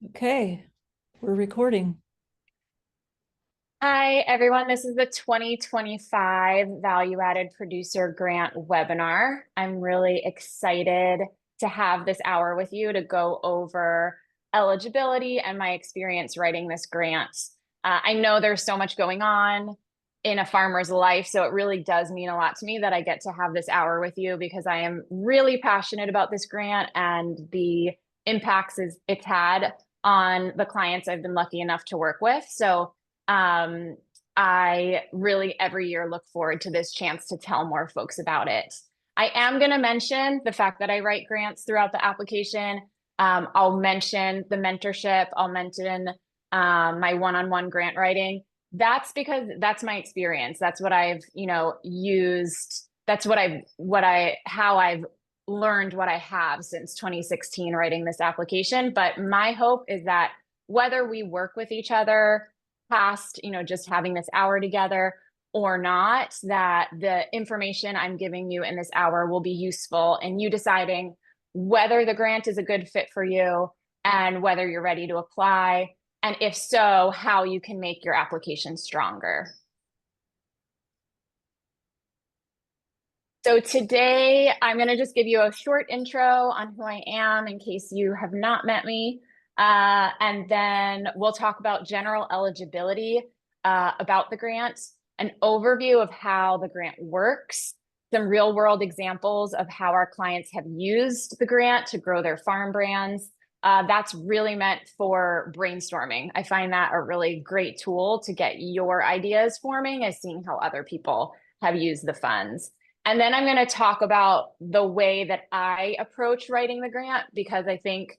Okay, we're recording. Hi, everyone. This is the 2025 Value Added Producer Grant webinar. I'm really excited to have this hour with you to go over eligibility and my experience writing this grant. I know there's so much going on in a farmer's life, so it really does mean a lot to me that I get to have this hour with you because I am really passionate about this grant and the impacts it's had on the clients I've been lucky enough to work with. So um, I really every year look forward to this chance to tell more folks about it. I am going to mention the fact that I write grants throughout the application. I'll mention the mentorship. I'll mention my one-on-one grant writing. That's because that's my experience. That's what I've, used. That's how I've learned what I have since 2016 writing this application. But my hope is that whether we work with each other past, just having this hour together or not, that the information I'm giving you in this hour will be useful in you deciding whether the grant is a good fit for you and whether you're ready to apply. And if so, how you can make your application stronger. So today I'm going to just give you a short intro on who I am in case you have not met me. And then we'll talk about general eligibility about the grant, an overview of how the grant works, some real world examples of how our clients have used the grant to grow their farm brands. That's really meant for brainstorming. I find that a really great tool to get your ideas forming, is seeing how other people have used the funds. And then I'm going to talk about the way that I approach writing the grant, because I think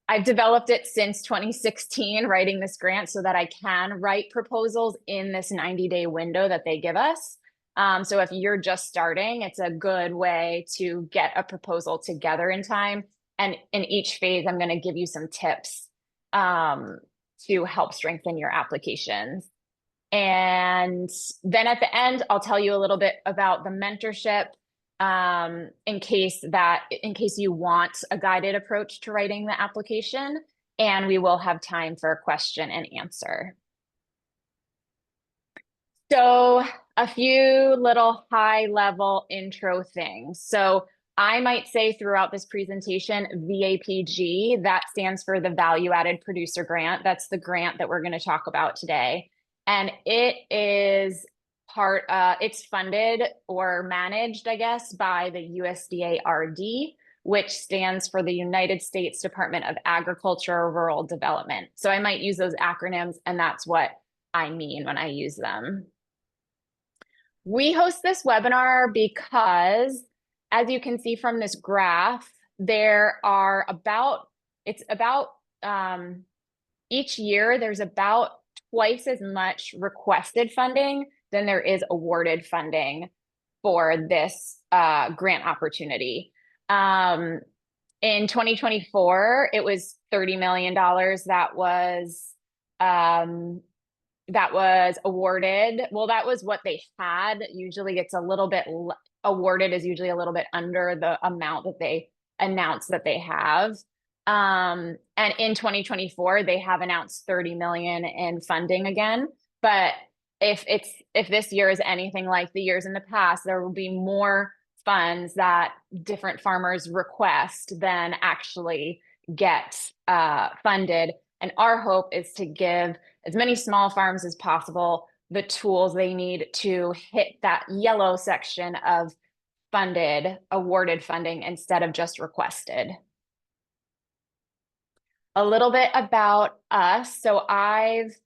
I've developed it since 2016, writing this grant so that I can write proposals in this 90-day window that they give us. So if you're just starting, it's a good way to get a proposal together in time. And in each phase, I'm going to give you some tips to help strengthen your applications. And then at the end, I'll tell you a little bit about the mentorship in case you want a guided approach to writing the application. And we will have time for a question and answer. So a few little high level intro things. So I might say throughout this presentation, VAPG, that stands for the Value Added Producer Grant. That's the grant that we're going to talk about today. And it is it's funded or managed, I guess, by the USDA RD, which stands for the United States Department of Agriculture Rural Development. So I might use those acronyms, and that's what I mean when I use them. We host this webinar because, as you can see from this graph, each year there's about twice as much requested funding than there is awarded funding for this grant opportunity. In 2024, it was $30 million that was awarded. Well, that was what they had. Usually it's a little bit awarded is usually a little bit under the amount that they announced that they have. And in 2024, they have announced 30 million in funding again. But if this year is anything like the years in the past, there will be more funds that different farmers request than actually get funded. And our hope is to give as many small farms as possible the tools they need to hit that yellow section of awarded funding instead of just requested. A little bit about us. So I've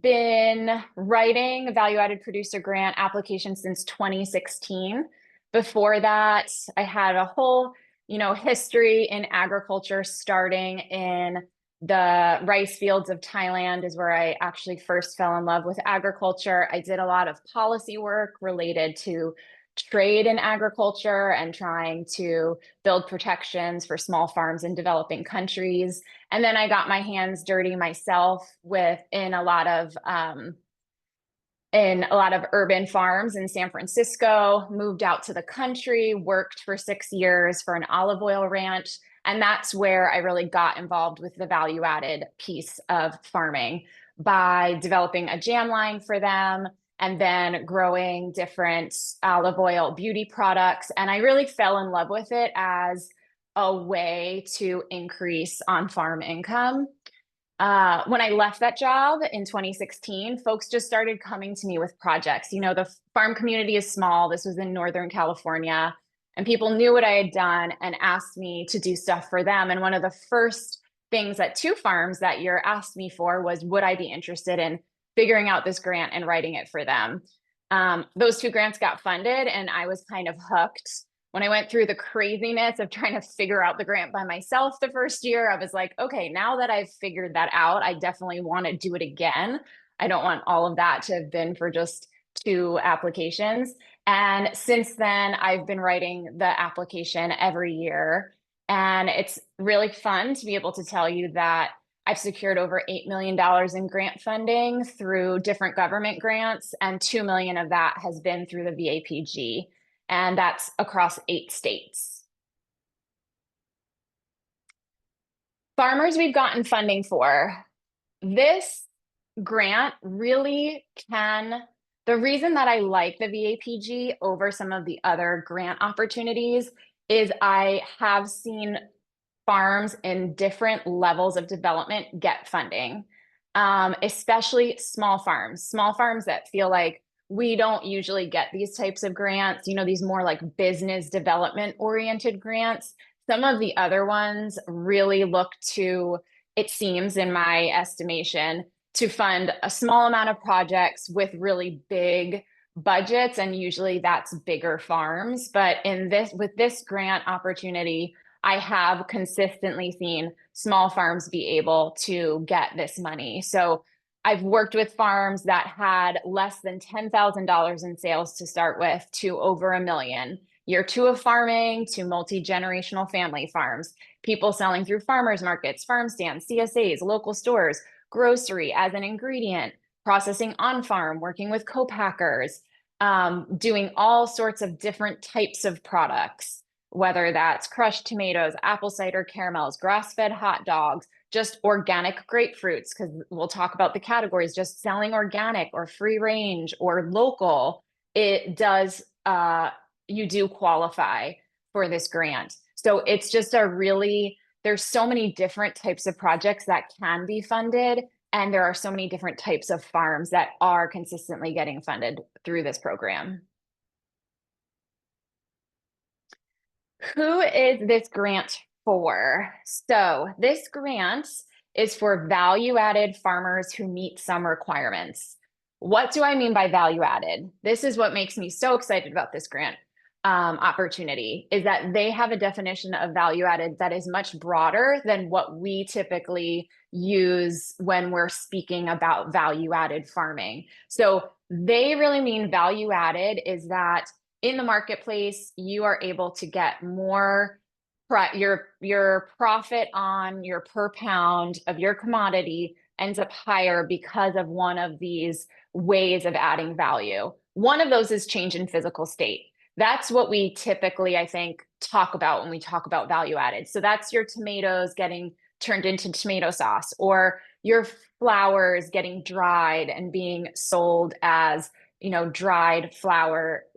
been writing a value-added producer grant application since 2016. Before that, I had a whole, history in agriculture, starting in the rice fields of Thailand is where I actually first fell in love with agriculture. I did a lot of policy work related to trade in agriculture and trying to build protections for small farms in developing countries. And then I got my hands dirty myself in a lot of urban farms in San Francisco, moved out to the country, worked for 6 years for an olive oil ranch. And that's where I really got involved with the value added piece of farming by developing a jam line for them and then growing different olive oil beauty products. And I really fell in love with it as a way to increase on-farm income. When I left that job in 2016, folks just started coming to me with projects. You know, the farm community is small. This was in Northern California, and people knew what I had done and asked me to do stuff for them. And one of the first things that two farms that year asked me for was, would I be interested in figuring out this grant and writing it for them? Those two grants got funded, and I was kind of hooked. When I went through the craziness of trying to figure out the grant by myself the first year, I was like, okay, now that I've figured that out, I definitely want to do it again. I don't want all of that to have been for just two applications. And since then, I've been writing the application every year. And it's really fun to be able to tell you that I've secured over $8 million in grant funding through different government grants, and $2 million of that has been through the VAPG. And that's across 8 states. Farmers we've gotten funding for. This grant really can, the reason that I like the VAPG over some of the other grant opportunities is I have seen farms in different levels of development get funding, especially small farms that feel like we don't usually get these types of grants, you know, these more like business development oriented grants. Some of the other ones really look to, it seems in my estimation, to fund a small amount of projects with really big budgets. And usually that's bigger farms. But with this grant opportunity, I have consistently seen small farms be able to get this money. So I've worked with farms that had less than $10,000 in sales to start with to over $1 million. Year 2 of farming to multi-generational family farms, people selling through farmers markets, farm stands, CSAs, local stores, grocery as an ingredient, processing on farm, working with co-packers, doing all sorts of different types of products, whether that's crushed tomatoes, apple cider caramels, grass-fed hot dogs, just organic grapefruits, because we'll talk about the categories, just selling organic or free range or local, it does, you do qualify for this grant. So it's just there's so many different types of projects that can be funded, and there are so many different types of farms that are consistently getting funded through this program. Who is this grant for? So this grant is for value-added farmers who meet some requirements. What do I mean by value-added? This is what makes me so excited about this grant opportunity, is that they have a definition of value-added that is much broader than what we typically use when we're speaking about value-added farming. So they really mean value-added is that in the marketplace, you are able to get more, your profit on your per pound of your commodity ends up higher because of one of these ways of adding value. One of those is change in physical state. That's what we typically, I think, talk about when we talk about value added. So that's your tomatoes getting turned into tomato sauce, or your flowers getting dried and being sold as, you know, dried flowers,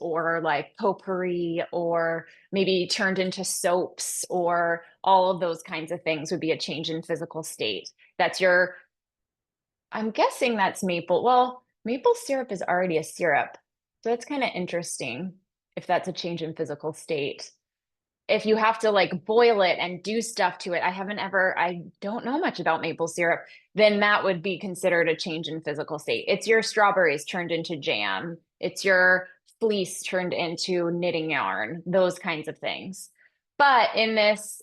or like potpourri, or maybe turned into soaps, or all of those kinds of things would be a change in physical state. That's your, I'm guessing that's maple. Well, maple syrup is already a syrup. So that's kind of interesting if that's a change in physical state. If you have to like boil it and do stuff to it, I don't know much about maple syrup, then that would be considered a change in physical state. It's your strawberries turned into jam. It's your fleece turned into knitting yarn, those kinds of things. But in this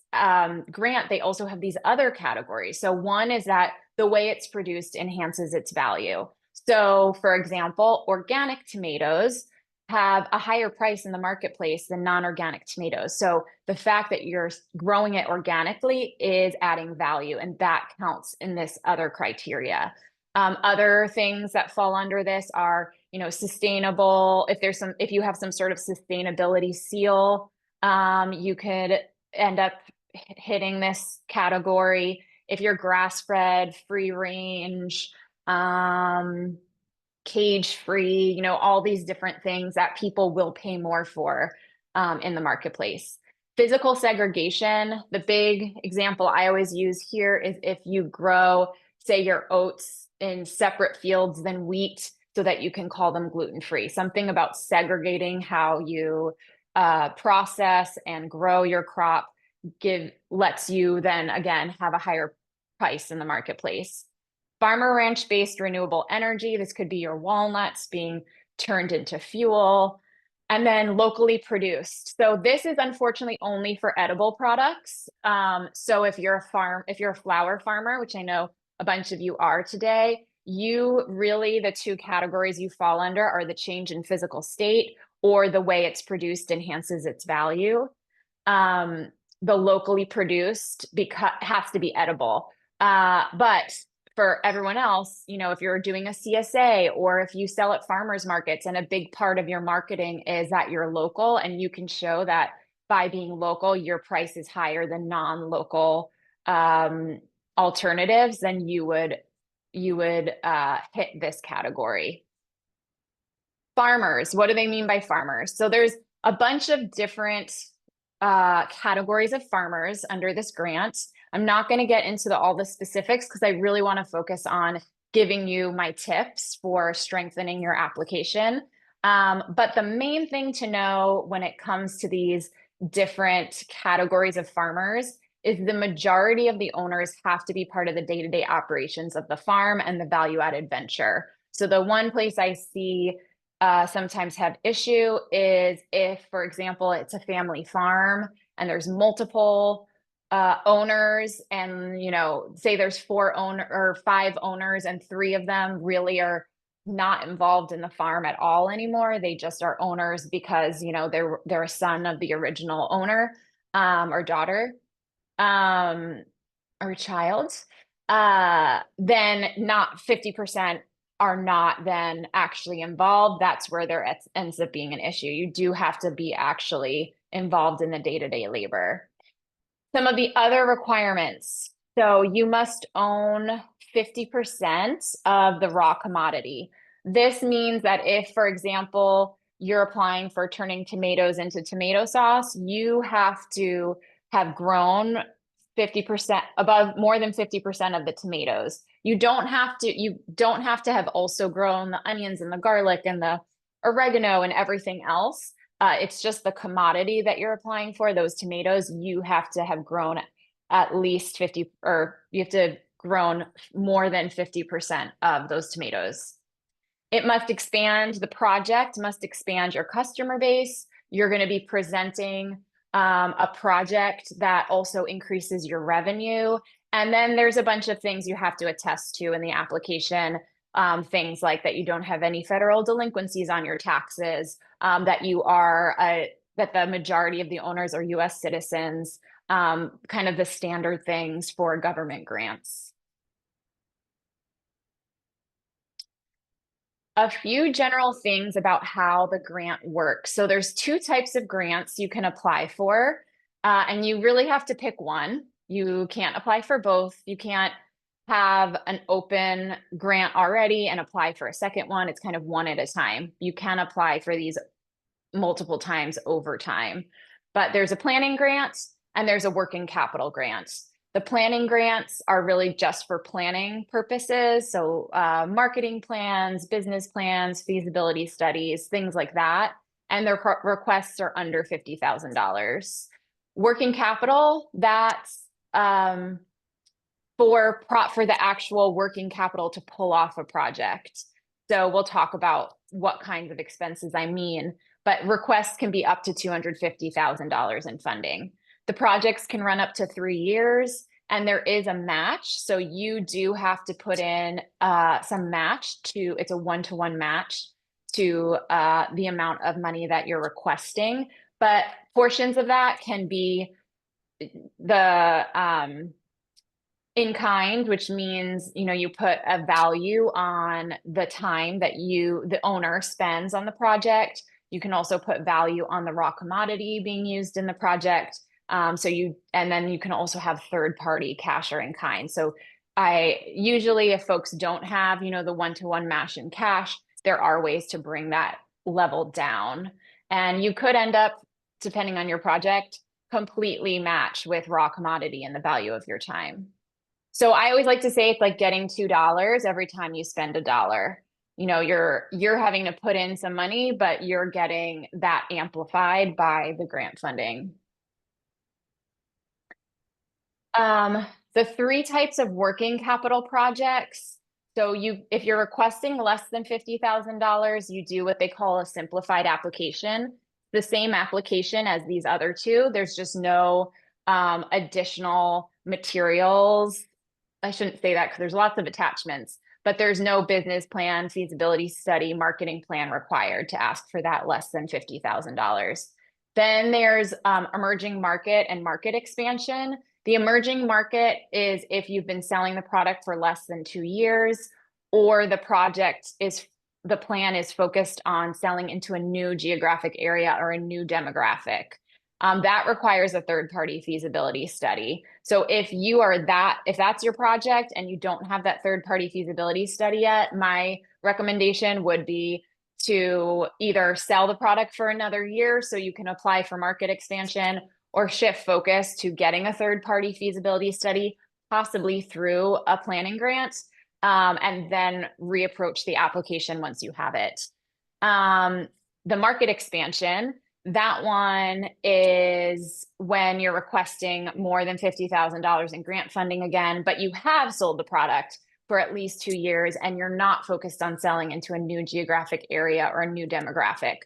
grant, they also have these other categories. So one is that the way it's produced enhances its value. So for example, organic tomatoes have a higher price in the marketplace than non-organic tomatoes. So the fact that you're growing it organically is adding value, and that counts in this other criteria. Other things that fall under this are, you know, sustainable. If you have some sort of sustainability seal, you could end up hitting this category. If you're grass-fed, free range, cage-free, you know, all these different things that people will pay more for in the marketplace. Physical segregation, the big example I always use here is if you grow, say, your oats in separate fields than wheat so that you can call them gluten-free. Something about segregating how you process and grow your crop lets you then again have a higher price in the marketplace. Farmer ranch based renewable energy. This could be your walnuts being turned into fuel. And then locally produced. So this is unfortunately only for edible products. So if you're a flower farmer, which I know a bunch of you are today, you really, the two categories you fall under are the change in physical state or the way it's produced enhances its value. The locally produced has to be edible. But for everyone else, you know, if you're doing a CSA or if you sell at farmers markets and a big part of your marketing is that you're local and you can show that by being local, your price is higher than non-local alternatives, then you would hit this category. Farmers, what do they mean by farmers? So there's a bunch of different categories of farmers under this grant. I'm not going to get into all the specifics because I really want to focus on giving you my tips for strengthening your application. But the main thing to know when it comes to these different categories of farmers is the majority of the owners have to be part of the day-to-day operations of the farm and the value-added venture. So the one place I see sometimes have issue is if, for example, it's a family farm and there's multiple owners and, you know, say there's 5 owners and 3 of them really are not involved in the farm at all anymore. They just are owners because, you know, they're a son of the original owner or daughter or child. Then not 50% are not then actually involved. That's where there ends up being an issue. You do have to be actually involved in the day-to-day labor. Some of the other requirements. So you must own 50% of the raw commodity. This means that if, for example, you're applying for turning tomatoes into tomato sauce, you have to have grown 50% above more than 50% of the tomatoes. You don't have to have also grown the onions and the garlic and the oregano and everything else. It's just the commodity that you're applying for, those tomatoes, you have to have grown at least 50, or you have to have grown more than 50% of those tomatoes. The project must expand your customer base. You're going to be presenting a project that also increases your revenue. And then there's a bunch of things you have to attest to in the application. Things like that you don't have any federal delinquencies on your taxes, that the majority of the owners are US citizens, kind of the standard things for government grants. A few general things about how the grant works. So there's 2 types of grants you can apply for, and you really have to pick one. You can't apply for both. You can't have an open grant already and apply for a second one. It's kind of one at a time. You can apply for these multiple times over time, but there's a planning grant and there's a working capital grant. The planning grants are really just for planning purposes. So marketing plans, business plans, feasibility studies, things like that. And their requests are under $50,000. Working capital, that's for the actual working capital to pull off a project. So we'll talk about what kinds of expenses I mean, but requests can be up to $250,000 in funding. The projects can run up to 3 years and there is a match. So you do have to put in some match it's a 1-to-1 match to the amount of money that you're requesting. But portions of that can be the in kind, which means, you know, you put a value on the time that the owner spends on the project. You can also put value on the raw commodity being used in the project. And then you can also have third-party cash or in kind. So usually if folks don't have, the one-to-one match in cash, there are ways to bring that level down. And you could end up, depending on your project, completely match with raw commodity and the value of your time. So I always like to say it's like getting $2 every time you spend $1. You're having to put in some money, but you're getting that amplified by the grant funding. The three types of working capital projects. So if you're requesting less than $50,000, you do what they call a simplified application. The same application as these other two. There's just no additional materials. I shouldn't say that because there's lots of attachments, but there's no business plan, feasibility study, marketing plan required to ask for that less than $50,000. Then there's emerging market and market expansion. The emerging market is if you've been selling the product for less than 2 years, or the plan is focused on selling into a new geographic area or a new demographic. That requires a third-party feasibility study. So if that's your project and you don't have that third-party feasibility study yet, my recommendation would be to either sell the product for another year so you can apply for market expansion, or shift focus to getting a third-party feasibility study, possibly through a planning grant, and then reapproach the application once you have it. The market expansion, that one is when you're requesting more than $50,000 in grant funding again, but you have sold the product for at least 2 years and you're not focused on selling into a new geographic area or a new demographic.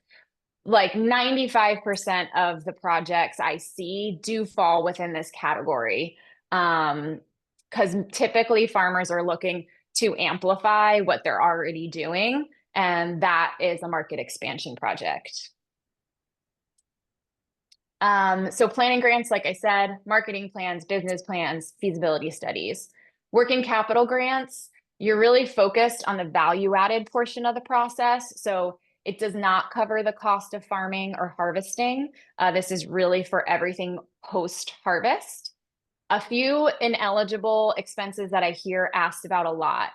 Like 95% of the projects I see do fall within this category. Because typically farmers are looking to amplify what they're already doing, and that is a market expansion project. So planning grants, like I said, marketing plans, business plans, feasibility studies. Working capital grants, you're really focused on the value-added portion of the process. So it does not cover the cost of farming or harvesting. This is really for everything post-harvest. A few ineligible expenses that I hear asked about a lot: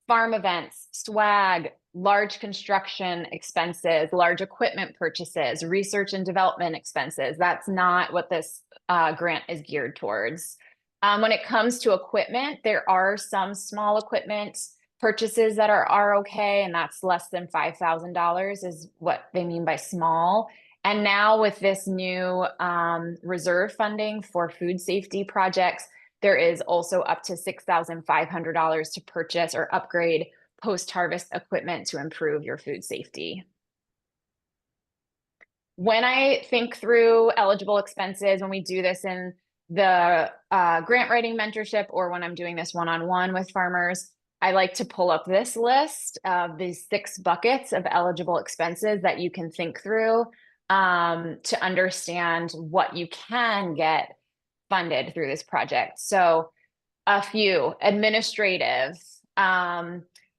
farm events, swag, large construction expenses, large equipment purchases, research and development expenses. That's not what this grant is geared towards. When it comes to equipment, there are some small equipment purchases that are okay, and that's less than $5,000 is what they mean by small. And now with this new reserve funding for food safety projects, there is also up to $6,500 to purchase or upgrade post-harvest equipment to improve your food safety. When I think through eligible expenses, when we do this in the grant writing mentorship, or when I'm doing this one-on-one with farmers, I like to pull up this list of these 6 buckets of eligible expenses that you can think through to understand what you can get funded through this project. So a few: administrative,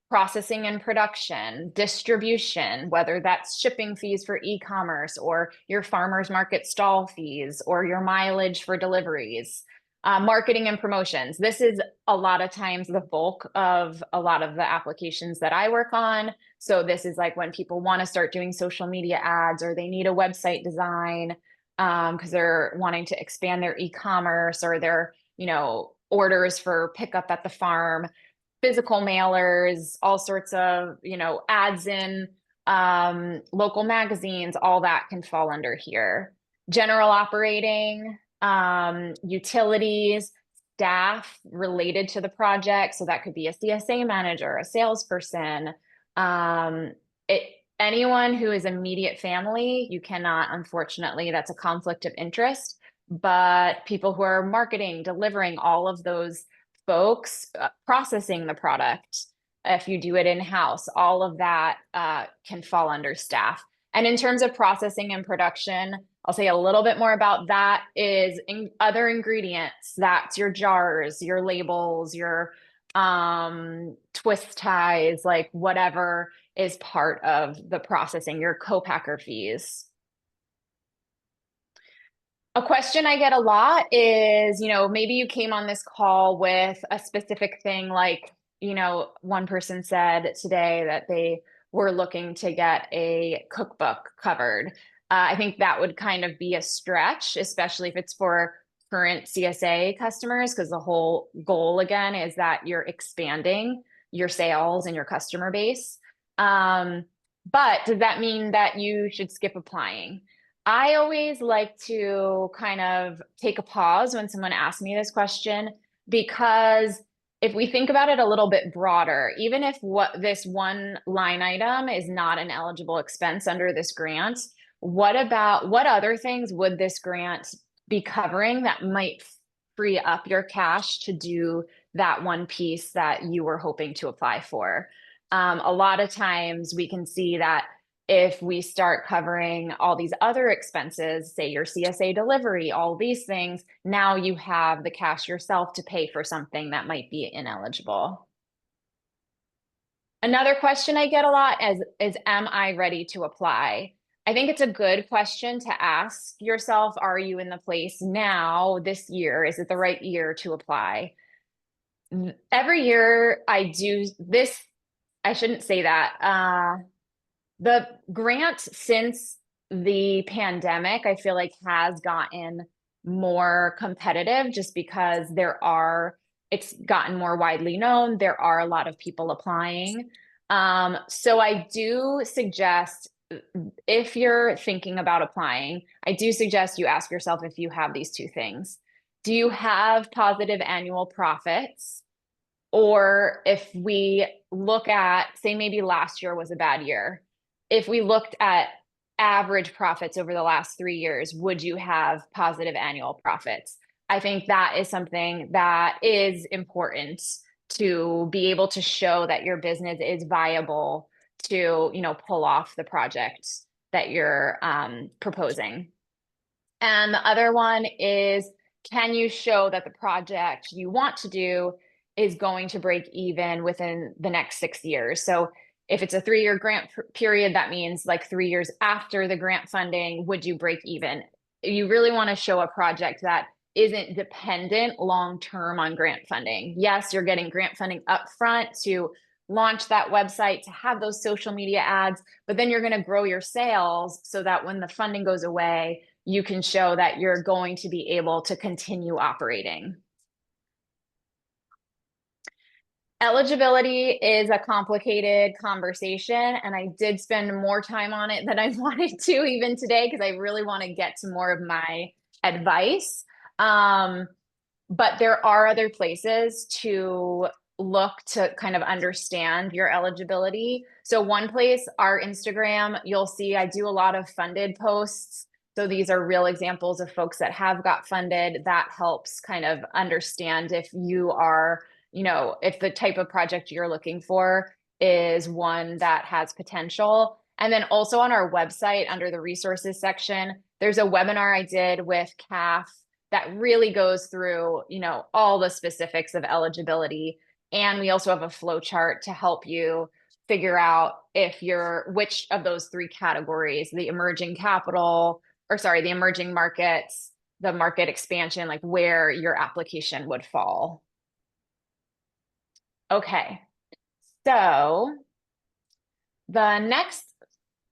processing and production, distribution, whether that's shipping fees for e-commerce or your farmers market stall fees or your mileage for deliveries, marketing and promotions. This is a lot of times the bulk of a lot of the applications that I work on. So this is like when people want to start doing social media ads, or they need a website design because they're wanting to expand their e-commerce, or their, orders for pickup at the farm, physical mailers, all sorts of, ads in local magazines, all that can fall under here. General operating, utilities, staff related to the project. So that could be a CSA manager, a salesperson, anyone who is immediate family. You cannot, unfortunately, that's a conflict of interest, but people who are marketing, delivering, all of those folks, processing the product, if you do it in-house, all of that can fall under staff. And in terms of processing and production, I'll say a little bit more about that is other ingredients. That's your jars, your labels, your twist ties, like whatever is part of the processing, your co-packer fees. A question I get a lot is, maybe you came on this call with a specific thing, like, one person said today that they were looking to get a cookbook covered. I think that would kind of be a stretch, especially if it's for current CSA customers, because the whole goal again is that you're expanding your sales and your customer base. But does that mean that you should skip applying? I always like to kind of take a pause when someone asks me this question, because if we think about it a little bit broader, even if what this one line item is not an eligible expense under this grant, what other things would this grant be covering that might free up your cash to do that one piece that you were hoping to apply for? A lot of times we can see that if we start covering all these other expenses, say your CSA delivery, all these things, now you have the cash yourself to pay for something that might be ineligible. Another question I get a lot is am I ready to apply? I think it's a good question to ask yourself. Are you in the place now this year? Is it the right year to apply? Every year I do this. I shouldn't say that. The grant since the pandemic, I feel like has gotten more competitive just because it's gotten more widely known. There are a lot of people applying. So I do suggest, if you're thinking about applying, I do suggest you ask yourself if you have these two things. Do you have positive annual profits? Or if we look at, say, maybe last year was a bad year. If we looked at average profits over the last 3 years, would you have positive annual profits? I think that is something that is important to be able to show that your business is viable to, pull off the project that you're proposing. And the other one is, can you show that the project you want to do is going to break even within the next 6 years? So if it's a 3-year grant period, that means like 3 years after the grant funding, would you break even? You really want to show a project that isn't dependent long-term on grant funding. Yes, you're getting grant funding upfront to launch that website, to have those social media ads, but then you're going to grow your sales so that when the funding goes away, you can show that you're going to be able to continue operating. Eligibility is a complicated conversation, and I did spend more time on it than I wanted to even today, because I really want to get to more of my advice. But there are other places to look to kind of understand your eligibility. So one place, our Instagram, you'll see I do a lot of funded posts. So these are real examples of folks that have got funded. That helps kind of understand if you are, if the type of project you're looking for is one that has potential. And then also on our website, under the resources section, there's a webinar I did with CAF that really goes through, all the specifics of eligibility. And we also have a flow chart to help you figure out which of those 3 categories, the emerging markets, the market expansion, like where your application would fall. Okay, so the next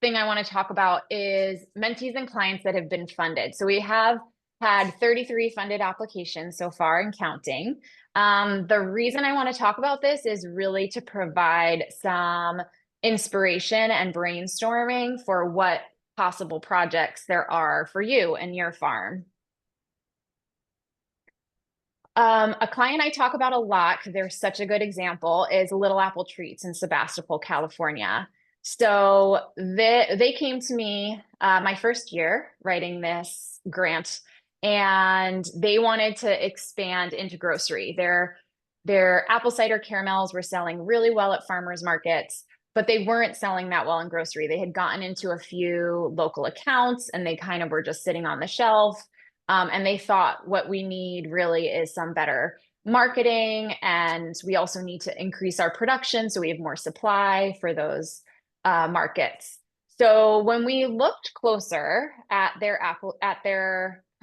thing I want to talk about is mentees and clients that have been funded. So we have had 33 funded applications so far and counting. The reason I want to talk about this is really to provide some inspiration and brainstorming for what possible projects there are for you and your farm. A client I talk about a lot, because they're such a good example, is Little Apple Treats in Sebastopol, California. So they came to me my first year writing this grant, and they wanted to expand into grocery. Their apple cider caramels were selling really well at farmers markets, but they weren't selling that well in grocery. They had gotten into a few local accounts, and they kind of were just sitting on the shelf. And they thought, what we need really is some better marketing, and we also need to increase our production so we have more supply for those markets. So when we looked closer at their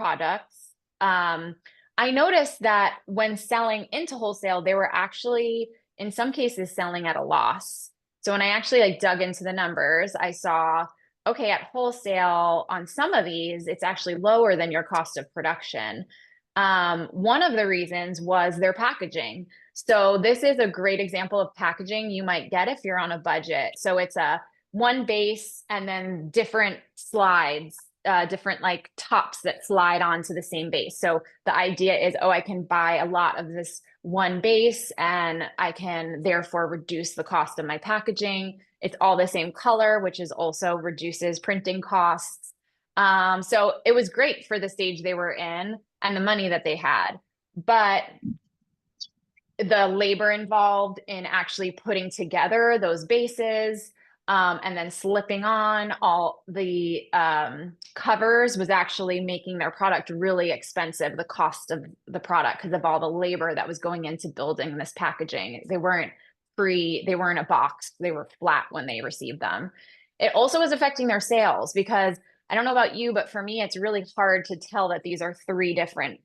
products, I noticed that when selling into wholesale, they were actually, in some cases, selling at a loss. So when I actually like dug into the numbers, I saw, okay, at wholesale on some of these, it's actually lower than your cost of production. One of the reasons was their packaging. So this is a great example of packaging you might get if you're on a budget. So it's a one base and then different slides, different like tops that slide onto the same base. So the idea is, oh, I can buy a lot of this one base and I can therefore reduce the cost of my packaging. It's all the same color, which is also reduces printing costs. So it was great for the stage they were in and the money that they had. But the labor involved in actually putting together those bases, and then slipping on all the covers was actually making their product really expensive, the cost of the product, because of all the labor that was going into building this packaging. They weren't free, they weren't a box, they were flat when they received them. It also was affecting their sales because I don't know about you, but for me, it's really hard to tell that these are three different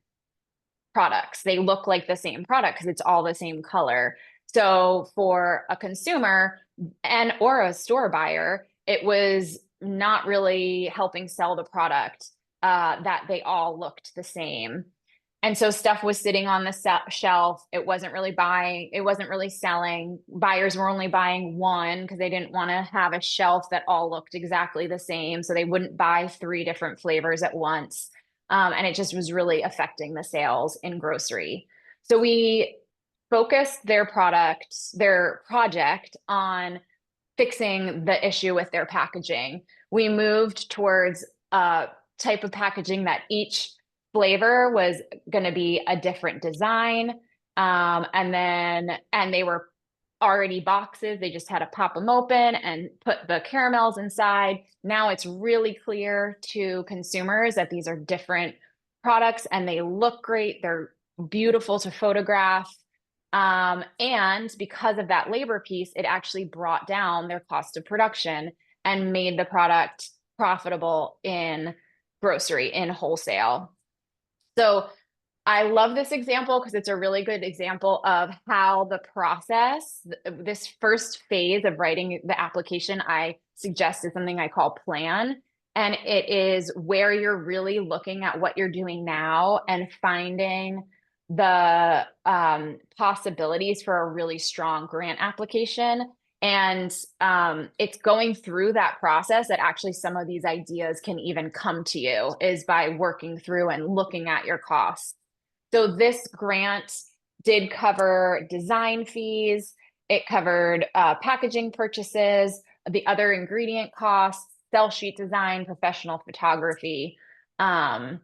products. They look like the same product because it's all the same color. So for a consumer and or a store buyer, it was not really helping sell the product, that they all looked the same. And so stuff was sitting on the shelf. It wasn't really buying, it wasn't really selling. Buyers were only buying one because they didn't want to have a shelf that all looked exactly the same. So they wouldn't buy three different flavors at once. And it just was really affecting the sales in grocery. So we focused their project on fixing the issue with their packaging. We moved towards a type of packaging that each flavor was going to be a different design. And they were already boxes. They just had to pop them open and put the caramels inside. Now it's really clear to consumers that these are different products and they look great. They're beautiful to photograph. And because of that labor piece, it actually brought down their cost of production and made the product profitable in grocery, in wholesale. So I love this example because it's a really good example of how the process, this first phase of writing the application, I suggest is something I call plan. And it is where you're really looking at what you're doing now and finding the possibilities for a really strong grant application. And it's going through that process that actually some of these ideas can even come to you, is by working through and looking at your costs. So this grant did cover design fees. It covered packaging purchases, the other ingredient costs, sell sheet design, professional photography. And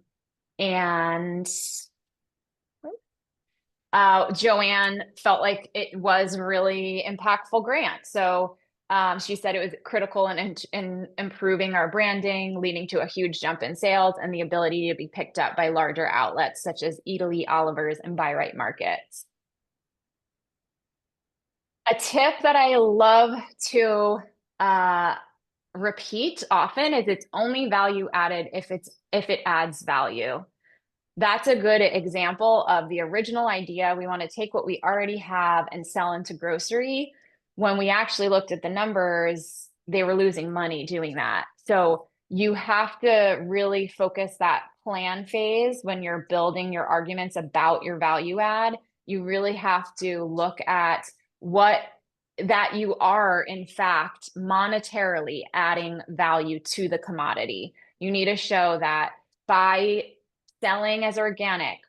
Joanne felt like it was a really impactful grant. So she said it was critical in improving our branding, leading to a huge jump in sales and the ability to be picked up by larger outlets such as Eataly, Oliver's, and Buy Right Markets. A tip that I love to repeat often is it's only value added if it adds value. That's a good example of the original idea. We want to take what we already have and sell into grocery. When we actually looked at the numbers, they were losing money doing that. So you have to really focus that plan phase when you're building your arguments about your value add. You really have to look at what that you are, in fact, monetarily adding value to the commodity. You need to show that by selling as organic,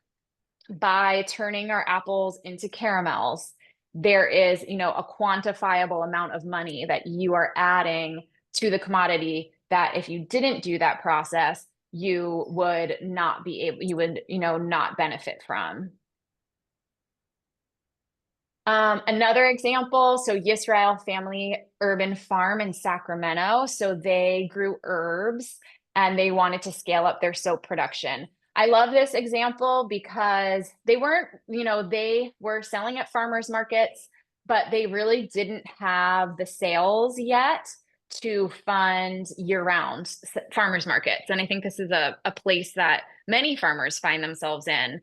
by turning our apples into caramels, there is, a quantifiable amount of money that you are adding to the commodity that if you didn't do that process, you would not be able, you would, not benefit from. Another example, so Yisrael Family Urban Farm in Sacramento. So they grew herbs and they wanted to scale up their soap production. I love this example because they weren't, they were selling at farmers markets, but they really didn't have the sales yet to fund year-round farmers markets. And I think this is a place that many farmers find themselves in.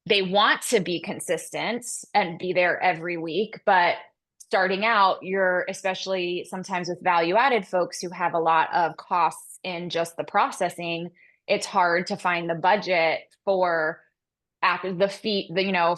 They want to be consistent and be there every week, but starting out, you're, especially sometimes with value added folks who have a lot of costs in just the processing, it's hard to find the budget for after the fee,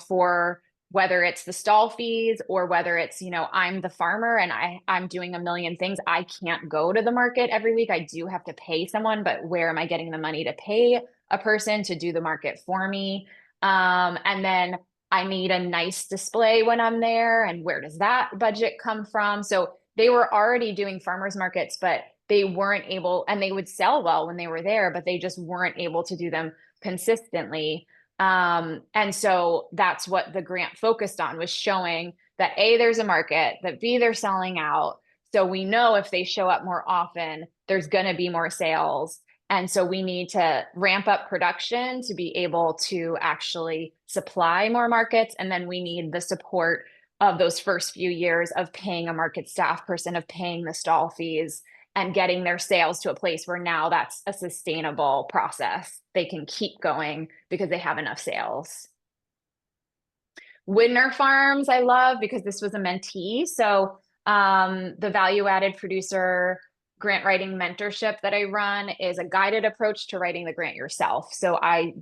for whether it's the stall fees or whether it's, I'm the farmer and I'm doing a million things. I can't go to the market every week. I do have to pay someone, but where am I getting the money to pay a person to do the market for me? And then I need a nice display when I'm there. And where does that budget come from? So they were already doing farmers markets, but they weren't able, and they would sell well when they were there, but they just weren't able to do them consistently. And so that's what the grant focused on, was showing that A, there's a market, that B, they're selling out. So we know if they show up more often, there's going to be more sales. And so we need to ramp up production to be able to actually supply more markets. And then we need the support of those first few years of paying a market staff person, of paying the stall fees, and getting their sales to a place where now that's a sustainable process. They can keep going because they have enough sales. Widner Farms, I love because this was a mentee. So the value added producer grant writing mentorship that I run is a guided approach to writing the grant yourself. So I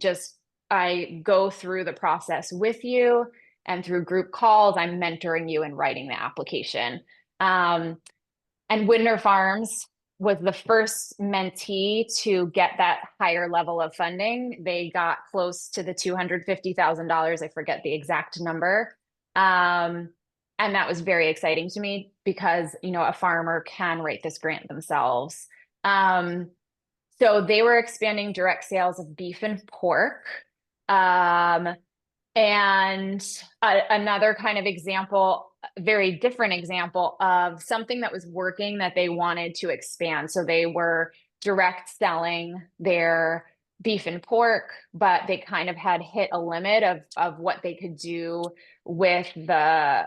go through the process with you, and through group calls, I'm mentoring you in writing the application. And Widner Farms was the first mentee to get that higher level of funding. They got close to the $250,000. I forget the exact number. And that was very exciting to me because, a farmer can write this grant themselves. So they were expanding direct sales of beef and pork. And another kind of example, very different example of something that was working that they wanted to expand. So they were direct selling their beef and pork, but they kind of had hit a limit of what they could do with the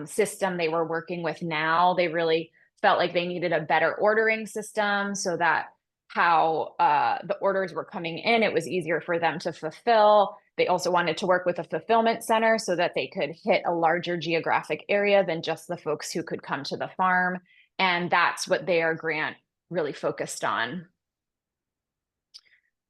system they were working with now. They really felt like they needed a better ordering system so that how the orders were coming in, it was easier for them to fulfill. They also wanted to work with a fulfillment center so that they could hit a larger geographic area than just the folks who could come to the farm. And that's what their grant really focused on.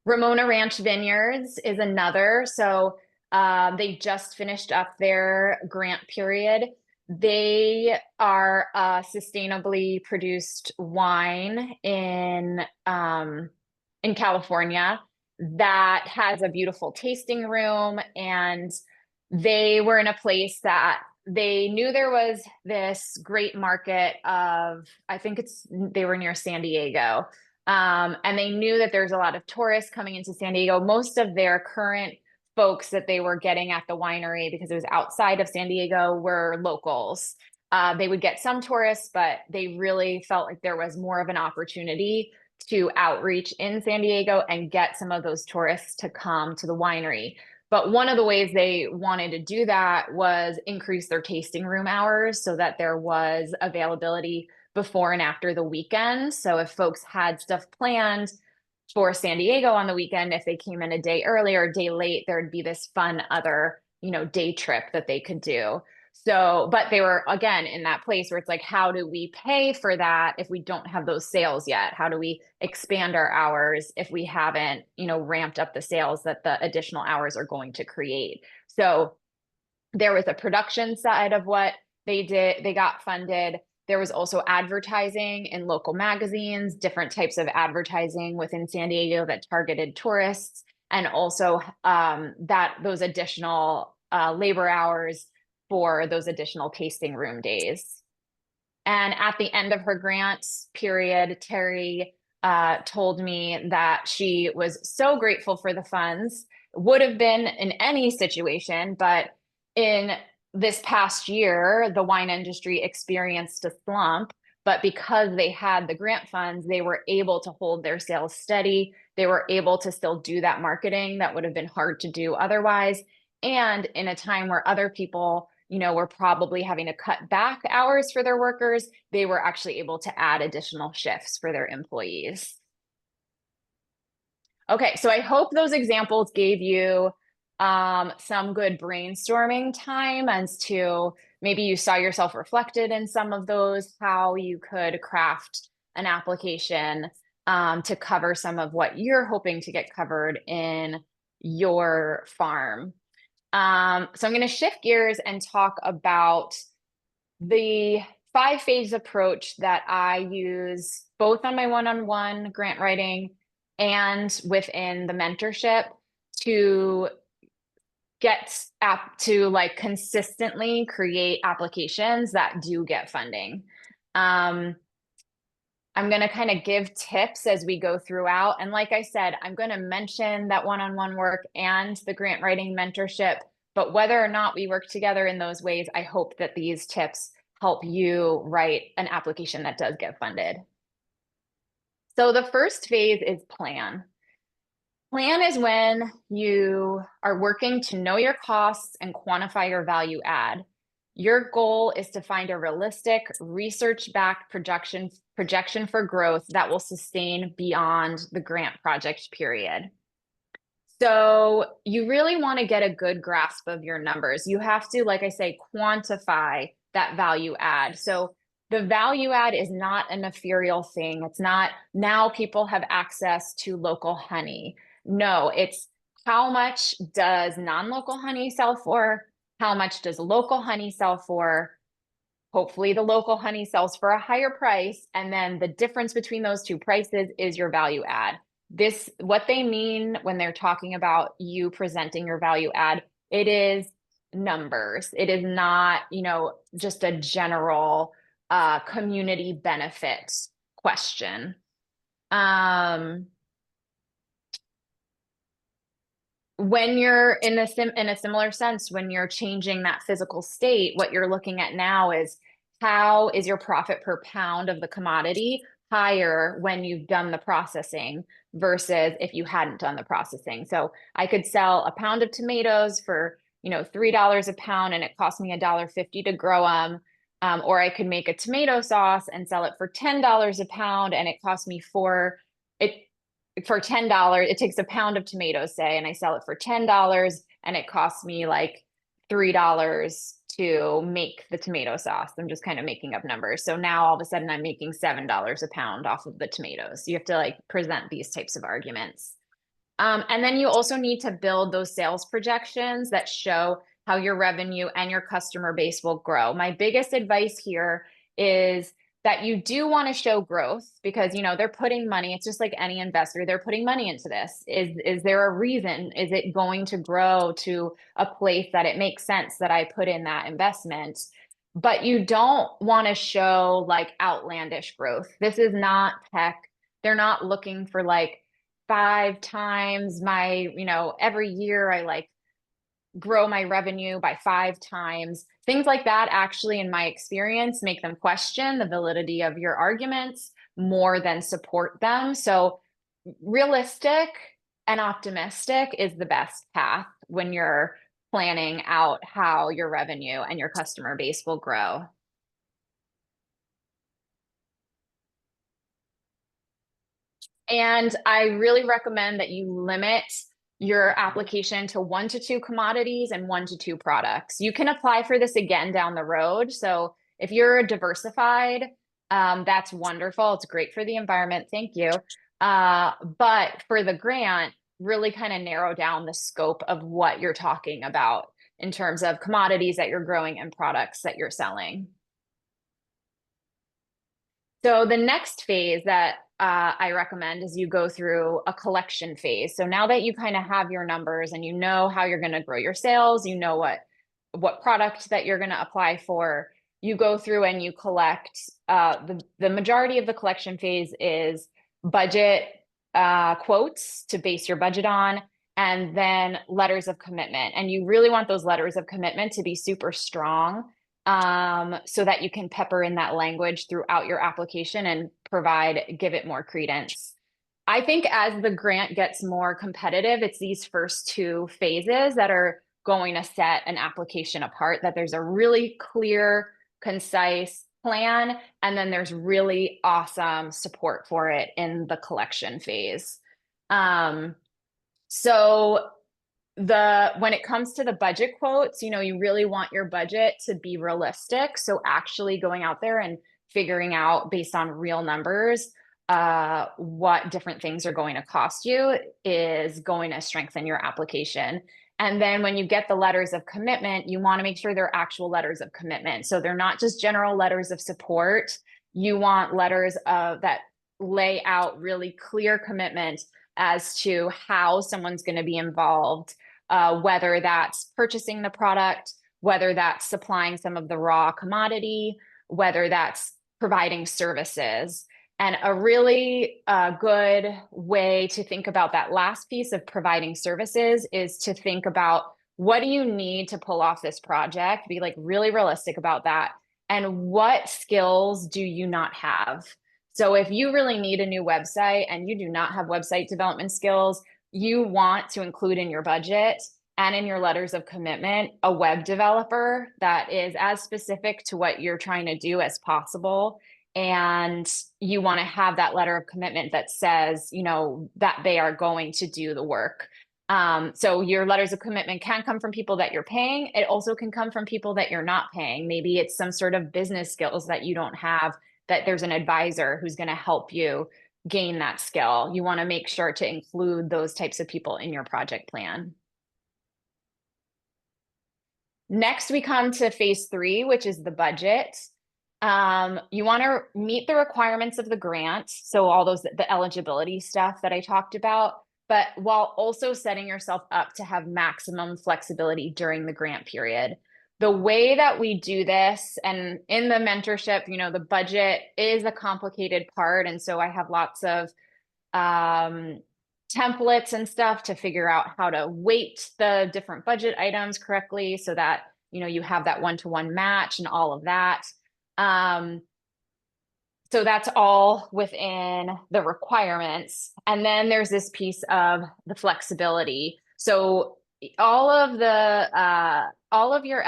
Ramona Ranch Vineyards is another. So they just finished up their grant period. They are a sustainably produced wine in California that has a beautiful tasting room. And they were in a place that they knew there was this great market of, they were near San Diego. And they knew that there's a lot of tourists coming into San Diego. Most of their current folks that they were getting at the winery, because it was outside of San Diego, were locals. They would get some tourists, but they really felt like there was more of an opportunity to outreach in San Diego and get some of those tourists to come to the winery. But one of the ways they wanted to do that was increase their tasting room hours so that there was availability before and after the weekend. So if folks had stuff planned for San Diego on the weekend, if they came in a day early or a day late, there'd be this fun other, day trip that they could do. So, but they were, again, in that place where it's like, how do we pay for that if we don't have those sales yet? How do we expand our hours if we haven't, ramped up the sales that the additional hours are going to create? So there was a production side of what they did. They got funded. There was also advertising in local magazines, different types of advertising within San Diego that targeted tourists, and also those additional labor hours for those additional tasting room days. And at the end of her grant period, Terry told me that she was so grateful for the funds, would have been in any situation, but in this past year, the wine industry experienced a slump, but because they had the grant funds, they were able to hold their sales steady. They were able to still do that marketing that would have been hard to do otherwise. And in a time where other people, were probably having to cut back hours for their workers, they were actually able to add additional shifts for their employees. Okay, so I hope those examples gave you some good brainstorming time as to maybe you saw yourself reflected in some of those, how you could craft an application to cover some of what you're hoping to get covered in your farm. So I'm going to shift gears and talk about the 5-phase approach that I use both on my one-on-one grant writing and within the mentorship to get to like consistently create applications that do get funding. I'm going to kind of give tips as we go throughout. And like I said, I'm going to mention that one-on-one work and the grant writing mentorship, but whether or not we work together in those ways, I hope that these tips help you write an application that does get funded. So the first phase is plan. Plan is when you are working to know your costs and quantify your value add. Your goal is to find a realistic, research-backed projection for growth that will sustain beyond the grant project period. So you really want to get a good grasp of your numbers. You have to, like I say, quantify that value add. So the value add is not an ethereal thing. It's not now people have access to local honey. No, it's how much does non-local honey sell for? How much does local honey sell for? Hopefully the local honey sells for a higher price. And then the difference between those two prices is your value add. What they mean when they're talking about you presenting your value add, it is numbers. It is not, just a general community benefits question. When you're in a similar sense, when you're changing that physical state, what you're looking at now is how is your profit per pound of the commodity higher when you've done the processing versus if you hadn't done the processing. So I could sell a pound of tomatoes for, $3 a pound and it cost me $1.50 to grow them. Or I could make a tomato sauce and sell it for $10 a pound and it cost me for $10. It takes a pound of tomatoes, say, and I sell it for $10 and it costs me like $3 to make the tomato sauce. I'm just kind of making up numbers. So now all of a sudden I'm making $7 a pound off of the tomatoes. You have to present these types of arguments. And then you also need to build those sales projections that show how your revenue and your customer base will grow. My biggest advice here is that you do want to show growth because, they're putting money. It's just like any investor, they're putting money into this. Is there a reason? Is it going to grow to a place that it makes sense that I put in that investment? But you don't want to show outlandish growth. This is not tech. They're not looking for 5 times my, every year I grow my revenue by 5 times. Things like that actually, in my experience, make them question the validity of your arguments more than support them. So realistic and optimistic is the best path when you're planning out how your revenue and your customer base will grow. And I really recommend that you limit your application to 1 to 2 commodities and 1 to 2 products. You can apply for this again down the road. So if you're diversified, that's wonderful. It's great for the environment. Thank you. But for the grant, really kind of narrow down the scope of what you're talking about in terms of commodities that you're growing and products that you're selling. So the next phase that I recommend is you go through a collection phase. So now that you kind of have your numbers and you know how you're going to grow your sales, you know what product that you're going to apply for, you go through and you collect. The majority of the collection phase is budget quotes to base your budget on, and then letters of commitment. And you really want those letters of commitment to be super strong so that you can pepper in that language throughout your application and give it more credence. I think as the grant gets more competitive, it's these first 2 phases that are going to set an application apart, that there's a really clear, concise plan, and then there's really awesome support for it in the collection phase. So when it comes to the budget quotes, you really want your budget to be realistic. So actually going out there and figuring out based on real numbers, what different things are going to cost you is going to strengthen your application. And then when you get the letters of commitment, you want to make sure they're actual letters of commitment. So they're not just general letters of support. You want letters that lay out really clear commitment as to how someone's going to be involved, whether that's purchasing the product, whether that's supplying some of the raw commodity, whether that's providing services. And a really good way to think about that last piece of providing services is to think about, what do you need to pull off this project? Be like really realistic about that. And what skills do you not have? So if you really need a new website and you do not have website development skills, you want to include in your budget and in your letters of commitment a web developer that is as specific to what you're trying to do as possible. And you want to have that letter of commitment that says, that they are going to do the work. So your letters of commitment can come from people that you're paying. It also can come from people that you're not paying. Maybe it's some sort of business skills that you don't have, that there's an advisor who's going to help you gain that skill. You want to make sure to include those types of people in your project plan. Next, we come to phase 3, which is the budget. You want to meet the requirements of the grant. So all the eligibility stuff that I talked about, but while also setting yourself up to have maximum flexibility during the grant period. The way that we do this, and in the mentorship, the budget is a complicated part. And so I have lots of templates and stuff to figure out how to weight the different budget items correctly so that, you have that one-to-one match and all of that. So that's all within the requirements. And then there's this piece of the flexibility. So all of your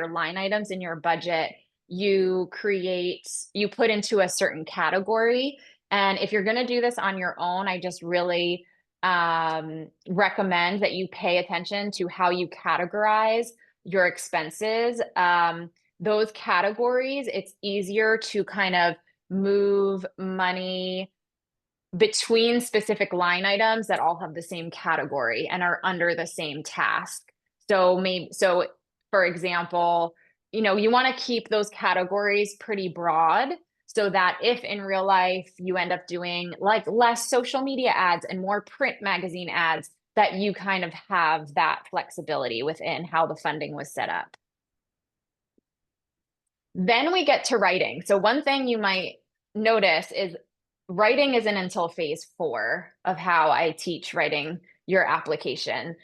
line items in your budget, you put into a certain category. And if you're going to do this on your own, I just really recommend that you pay attention to how you categorize your expenses. Those categories, it's easier to kind of move money between specific line items that all have the same category and are under the same task. So for example, you want to keep those categories pretty broad so that if in real life you end up doing like less social media ads and more print magazine ads, that you kind of have that flexibility within how the funding was set up. Then we get to writing. So one thing you might notice is writing isn't until phase 4 of how I teach writing your application.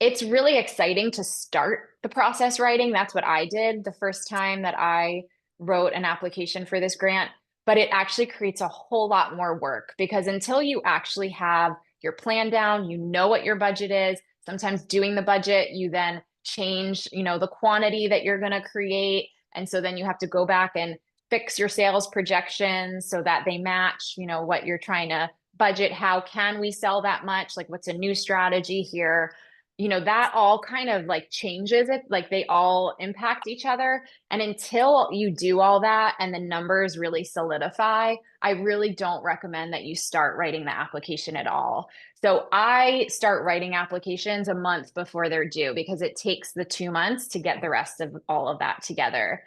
It's really exciting to start the process writing. That's what I did the first time that I wrote an application for this grant, but it actually creates a whole lot more work, because until you actually have your plan down, what your budget is. Sometimes doing the budget, you then change, the quantity that you're going to create. And so then you have to go back and fix your sales projections so that they match, what you're trying to budget. How can we sell that much? Like, what's a new strategy here? That all kind of like changes it, like they all impact each other. And until you do all that and the numbers really solidify, I really don't recommend that you start writing the application at all. So I start writing applications a month before they're due, because it takes the 2 months to get the rest of all of that together.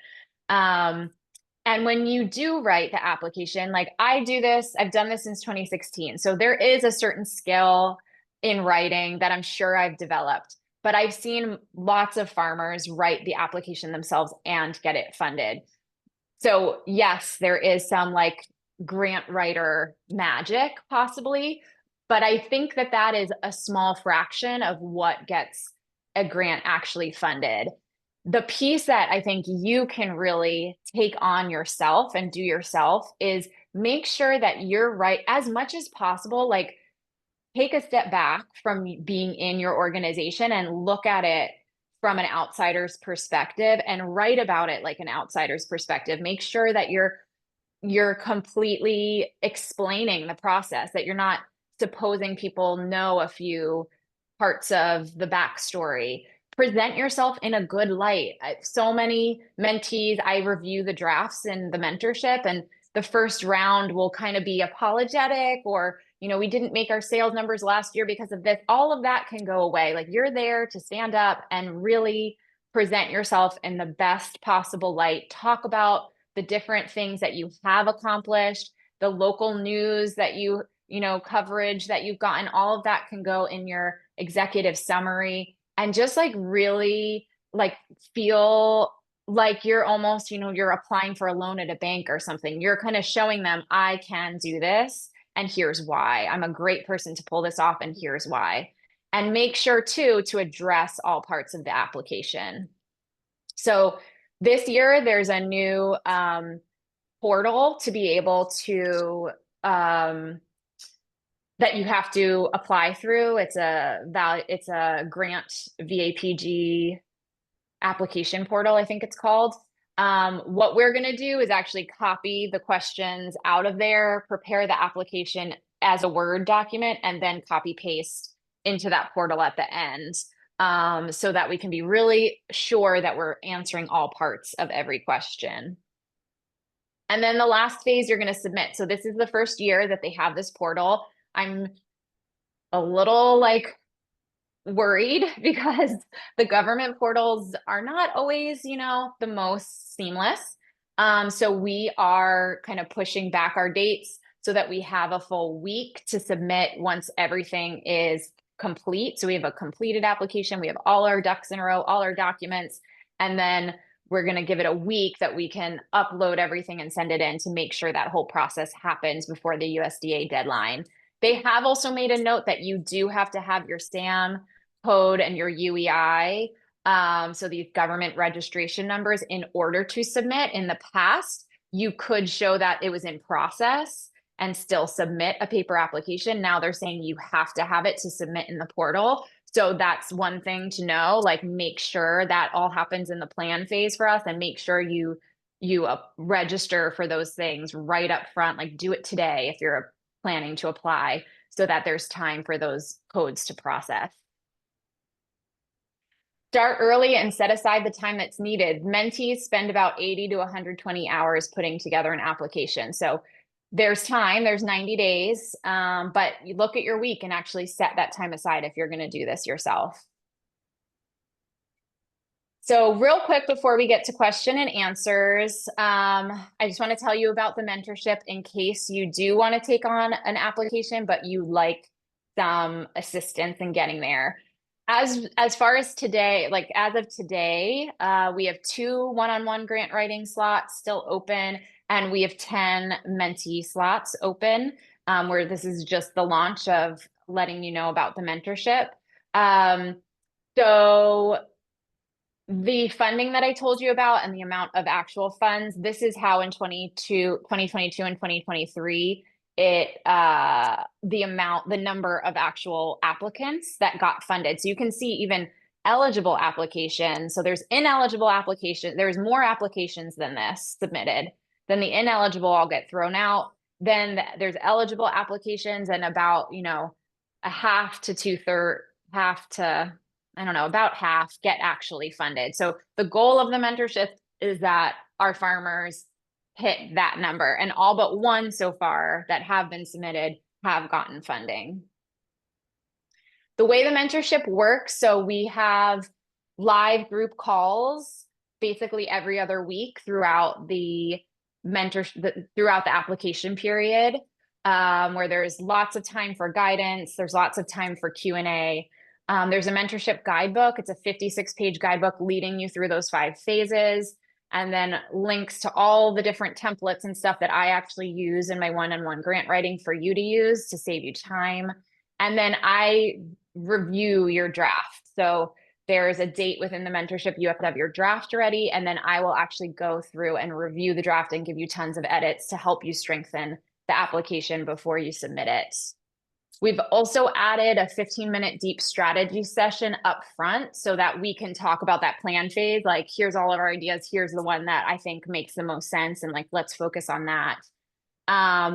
And when you do write the application, like I do this, I've done this since 2016. So there is a certain skill in writing that I'm sure I've developed, but I've seen lots of farmers write the application themselves and get it funded. So yes, there is some like grant writer magic possibly, but I think that is a small fraction of what gets a grant actually funded. The piece that I think you can really take on yourself and do yourself is make sure that you're right as much as possible. Like, take a step back from being in your organization and look at it from an outsider's perspective and write about it like an outsider's perspective. Make sure that you're completely explaining the process, that you're not supposing people know a few parts of the backstory. Present yourself in a good light. So many mentees, I review the drafts in the mentorship, and the first round will kind of be apologetic, or, we didn't make our sales numbers last year because of this. All of that can go away. Like, you're there to stand up and really present yourself in the best possible light. Talk about the different things that you have accomplished, the local news that coverage that you've gotten. All of that can go in your executive summary, and just like really like feel like you're almost, you're applying for a loan at a bank or something. You're kind of showing them, I can do this, and here's why. I'm a great person to pull this off, and here's why. And make sure too to address all parts of the application. So this year, there's a new portal to be able to that you have to apply through. It's a grant VAPG application portal, I think it's called. What we're going to do is actually copy the questions out of there, prepare the application as a Word document, and then copy paste into that portal at the end. So that we can be really sure that we're answering all parts of every question. And then the last phase, you're going to submit. So this is the first year that they have this portal. I'm a little worried because the government portals are not always, the most seamless. So we are kind of pushing back our dates so that we have a full week to submit once everything is complete. So we have a completed application. We have all our ducks in a row, all our documents, and then we're going to give it a week that we can upload everything and send it in to make sure that whole process happens before the USDA deadline. They have also made a note that you do have to have your SAM code and your UEI, so these government registration numbers, in order to submit. In the past, you could show that it was in process and still submit a paper application. Now they're saying you have to have it to submit in the portal. So that's one thing to know, like make sure that all happens in the plan phase for us, and make sure you register for those things right up front. Like, do it today if you're planning to apply, so that there's time for those codes to process. Start early and set aside the time that's needed. Mentees spend about 80 to 120 hours putting together an application. So there's time, there's 90 days, but you look at your week and actually set that time aside if you're going to do this yourself. So real quick before we get to question and answers, I just want to tell you about the mentorship in case you do want to take on an application, but you like some assistance in getting there. As far as today, like as of today, we have 2 one-on-one grant writing slots still open, and we have 10 mentee slots open, where this is just the launch of letting you know about the mentorship. So the funding that I told you about and the amount of actual funds, this is how in 2022 and 2023, the number of actual applicants that got funded. So you can see even eligible applications. So there's ineligible applications. There's more applications than this submitted. Then the ineligible all get thrown out. Then there's eligible applications, and about, a half to about half get actually funded. So the goal of the mentorship is that our farmers hit that number, and all but one so far that have been submitted have gotten funding. The way the mentorship works, so we have live group calls basically every other week throughout the application period, where there's lots of time for guidance, there's lots of time for Q&A. There's a mentorship guidebook. It's a 56-page guidebook leading you through those 5 phases, and then links to all the different templates and stuff that I actually use in my one-on-one grant writing for you to use to save you time. And then I review your draft. So there's a date within the mentorship. You have to have your draft ready, and then I will actually go through and review the draft and give you tons of edits to help you strengthen the application before you submit it. We've also added a 15-minute deep strategy session up front so that we can talk about that plan phase. Like, here's all of our ideas. Here's the one that I think makes the most sense. And like, let's focus on that.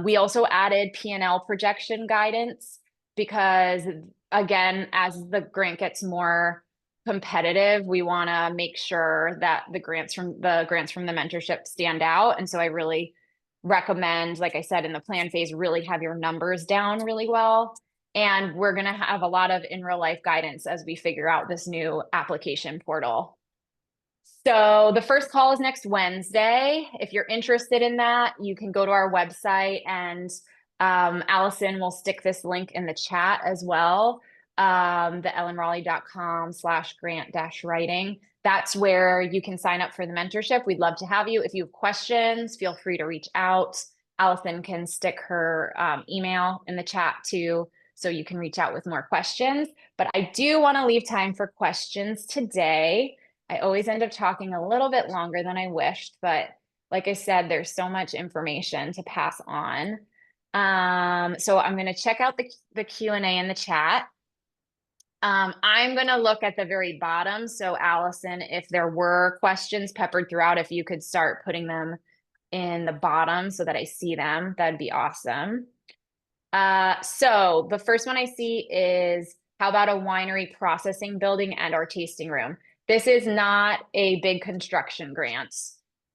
We also added P&L projection guidance because, again, as the grant gets more competitive, we want to make sure that the grants from the mentorship stand out. And so I really recommend, like I said, in the plan phase, really have your numbers down really well. And we're going to have a lot of in real life guidance as we figure out this new application portal. So the first call is next Wednesday. If you're interested in that, you can go to our website, and Allison will stick this link in the chat as well. The ellenrawley.com/grant-writing. That's where you can sign up for the mentorship. We'd love to have you. If you have questions, feel free to reach out. Allison can stick her email in the chat too, so you can reach out with more questions. But I do want to leave time for questions today. I always end up talking a little bit longer than I wished, but like I said, there's so much information to pass on. So I'm going to check out the Q&A in the chat. I'm going to look at the very bottom. So Allison, if there were questions peppered throughout, if you could start putting them in the bottom so that I see them, that'd be awesome. So the first one I see is, how about a winery processing building and or tasting room? This is not a big construction grant.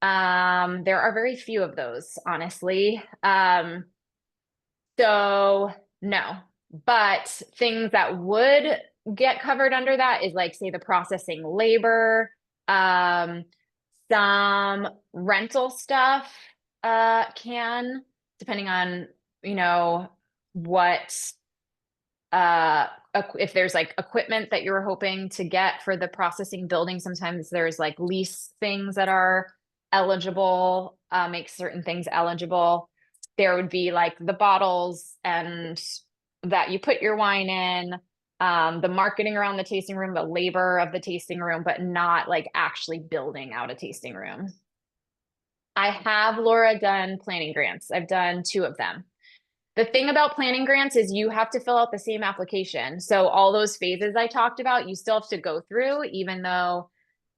There are very few of those, honestly. So no, but things that would get covered under that is like, say, the processing labor, some rental stuff, can, depending on, you know, what, if there's like equipment that you're hoping to get for the processing building, sometimes there's like lease things that are eligible, make certain things eligible. There would be like the bottles and that you put your wine in, the marketing around the tasting room, the labor of the tasting room, but not like actually building out a tasting room. I have, Laura, done planning grants. I've done 2 of them. The thing about planning grants is you have to fill out the same application. So all those phases I talked about, you still have to go through, even though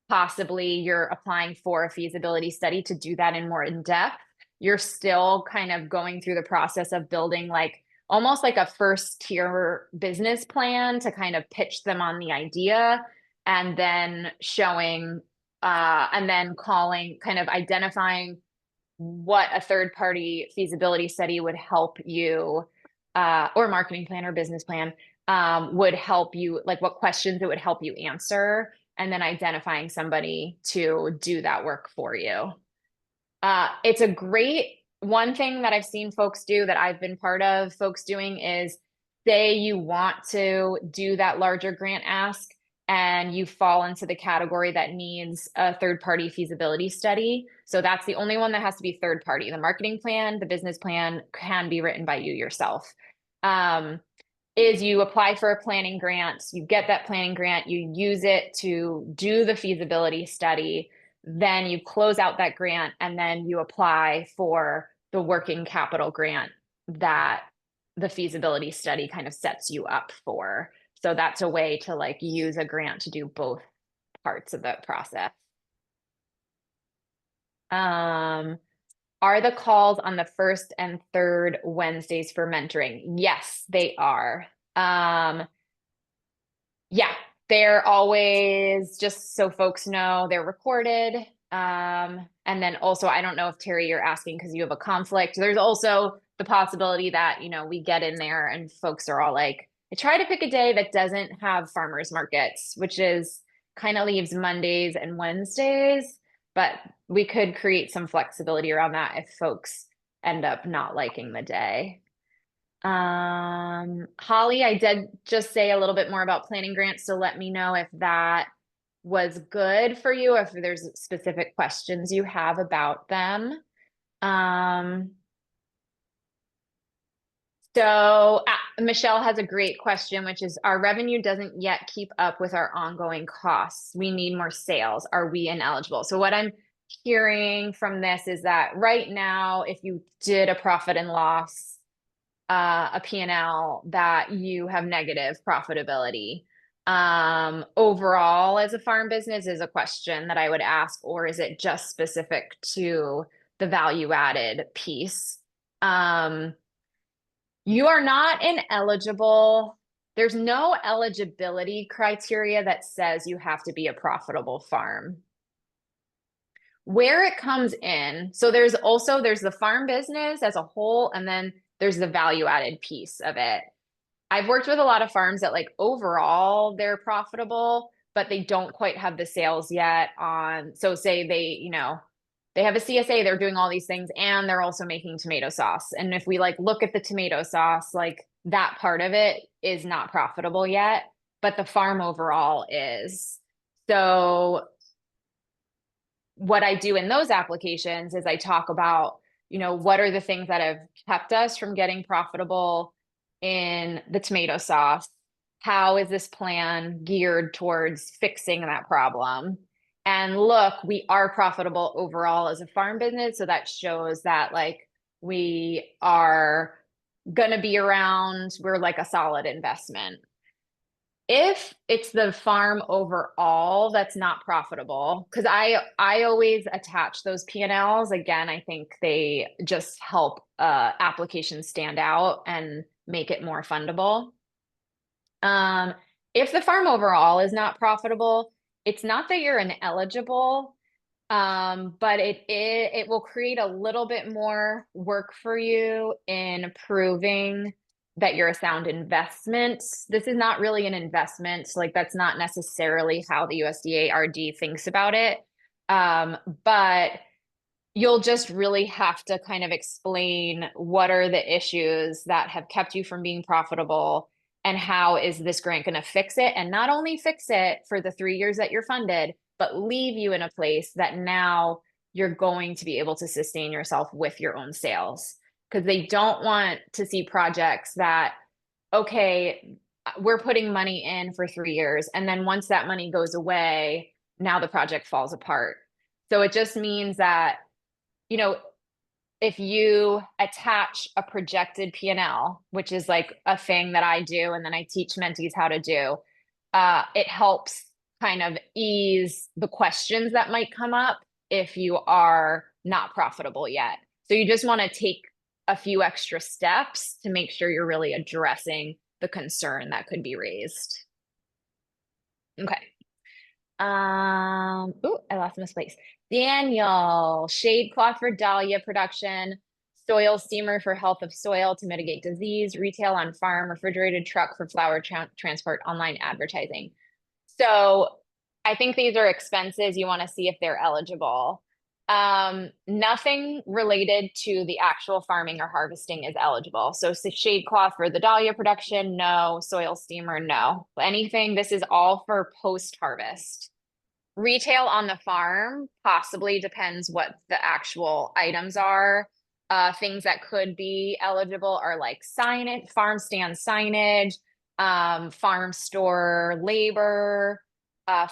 possibly you're applying for a feasibility study to do that in more in depth. You're still kind of going through the process of building like almost like a first tier business plan to kind of pitch them on the idea, and then showing, and then calling, kind of identifying what a third party feasibility study would help you, or marketing plan or business plan, would help you, like what questions it would help you answer, and then identifying somebody to do that work for you. It's a great, one thing that I've seen folks do, that I've been part of folks doing, is say you want to do that larger grant ask and you fall into the category that needs a third party feasibility study. So that's the only one that has to be third party. The marketing plan, the business plan can be written by you yourself. Is you apply for a planning grant, you get that planning grant, you use it to do the feasibility study, then you close out that grant, and then you apply for the working capital grant that the feasibility study kind of sets you up for. So that's a way to like use a grant to do both parts of the process. Are the calls on the first and third Wednesdays for mentoring? Yes, they are. Yeah, they're always, just so folks know, they're recorded. And then also, I don't know if Terry, you're asking because you have a conflict. There's also the possibility that, you know, we get in there and folks are all like, I try to pick a day that doesn't have farmers markets, which is kind of leaves Mondays and Wednesdays, but we could create some flexibility around that if folks end up not liking the day. Holly, I did just say a little bit more about planning grants, so let me know if that was good for you, if there's specific questions you have about them. So Michelle has a great question, which is, our revenue doesn't yet keep up with our ongoing costs. We need more sales. Are we ineligible? So what I'm hearing from this is that right now, if you did a profit and loss a P&L that you have negative profitability? Overall as a farm business is a question that I would ask, or is it just specific to the value added piece? You are not ineligible. There's no eligibility criteria that says you have to be a profitable farm. Where it comes in, so there's the farm business as a whole, and then there's the value added piece of it. I've worked with a lot of farms that like overall they're profitable, but they don't quite have the sales yet on. So say they have a CSA, they're doing all these things, and they're also making tomato sauce. And if we like look at the tomato sauce, like that part of it is not profitable yet, but the farm overall is. So what I do in those applications is I talk about, what are the things that have kept us from getting profitable in the tomato sauce? How is this plan geared towards fixing that problem? And look, we are profitable overall as a farm business. So that shows that like we are going to be around, we're like a solid investment. If it's the farm overall that's not profitable, because I always attach those P&Ls. Again, I think they just help applications stand out and make it more fundable. If the farm overall is not profitable, it's not that you're ineligible, but it will create a little bit more work for you in proving that you're a sound investment. This is not really an investment. Like that's not necessarily how the USDA RD thinks about it. But you'll just really have to kind of explain what are the issues that have kept you from being profitable and how is this grant going to fix it? And not only fix it for the 3 years that you're funded, but leave you in a place that now you're going to be able to sustain yourself with your own sales. Because they don't want to see projects that, okay, we're putting money in for 3 years. And then once that money goes away, now the project falls apart. So it just means that, if you attach a projected P&L, which is like a thing that I do, and then I teach mentees how to do, it helps kind of ease the questions that might come up if you are not profitable yet. So you just want to take a few extra steps to make sure you're really addressing the concern that could be raised. Okay. Oh, I lost my place. Daniel, shade cloth for dahlia production, soil steamer for health of soil to mitigate disease, retail on farm, refrigerated truck for flower transport, online advertising. So I think these are expenses. You want to see if they're eligible. Nothing related to the actual farming or harvesting is eligible. So shade cloth for the dahlia production, no. Soil steamer, no. Anything, this is all for post-harvest. Retail on the farm possibly depends what the actual items are. Things that could be eligible are like signage, farm stand signage, farm store labor,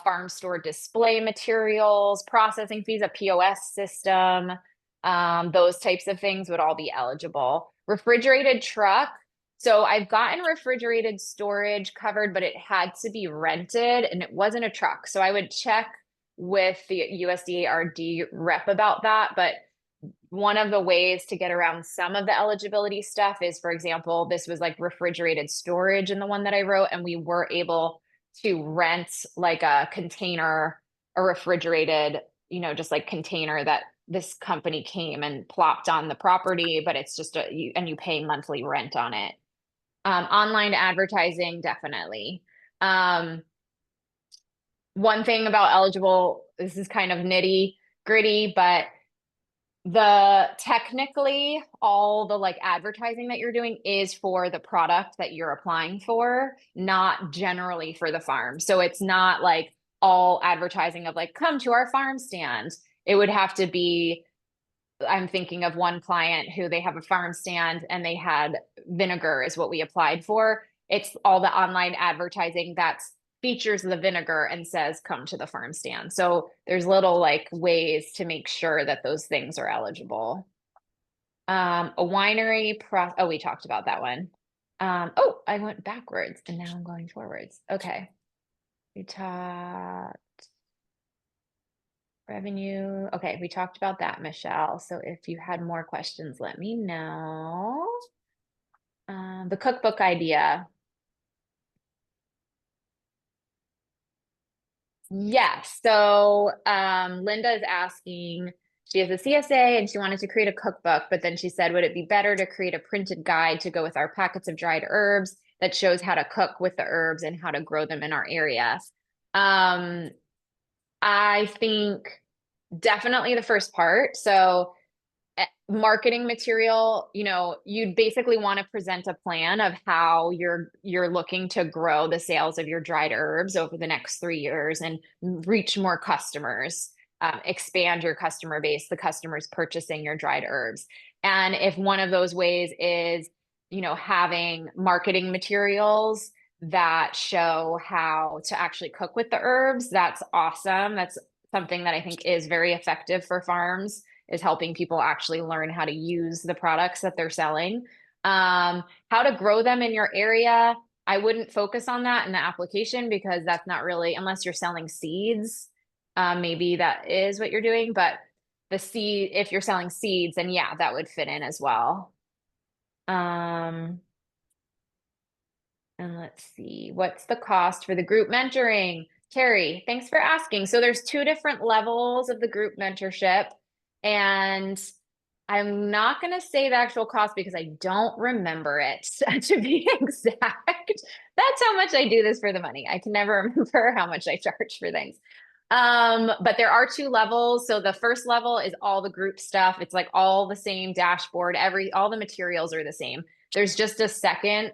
farm store display materials, processing fees, a POS system, those types of things would all be eligible. Refrigerated truck. So I've gotten refrigerated storage covered, but it had to be rented and it wasn't a truck. So I would check with the USDA RD rep about that. But one of the ways to get around some of the eligibility stuff is, for example, this was like refrigerated storage in the one that I wrote, and we were able to rent like a container, a refrigerated, just like container that this company came and plopped on the property, but it's just and you pay monthly rent on it. Online advertising, definitely. One thing about eligible, this is kind of nitty gritty, but technically all the like advertising that you're doing is for the product that you're applying for, not generally for the farm. So it's not like all advertising of like, come to our farm stand. It would have to be, I'm thinking of one client who they have a farm stand and they had vinegar is what we applied for. It's all the online advertising that's features the vinegar and says, come to the farm stand. So there's little like ways to make sure that those things are eligible. A winery oh, we talked about that one. Oh, I went backwards and now I'm going forwards. Okay. We talked revenue. Okay, we talked about that, Michelle. So if you had more questions, let me know. The cookbook idea. Yes. So Linda is asking, she has a CSA and she wanted to create a cookbook, but then she said, would it be better to create a printed guide to go with our packets of dried herbs that shows how to cook with the herbs and how to grow them in our area? I think definitely the first part. So marketing material, you'd basically want to present a plan of how you're looking to grow the sales of your dried herbs over the next 3 years and reach more customers, expand your customer base, the customers purchasing your dried herbs. And if one of those ways is, having marketing materials that show how to actually cook with the herbs, that's awesome. That's something that I think is very effective for farms, is helping people actually learn how to use the products that they're selling. How to grow them in your area. I wouldn't focus on that in the application because that's not really, unless you're selling seeds, maybe that is what you're doing, but if you're selling seeds, then yeah, that would fit in as well. And let's see, what's the cost for the group mentoring? Terry, thanks for asking. So there's 2 different levels of the group mentorship, and I'm not going to say the actual cost because I don't remember it to be exact. That's how much I do this for the money. I can never remember how much I charge for things. But there are 2 levels. So the first level is all the group stuff. It's like all the same dashboard, all the materials are the same. There's just a second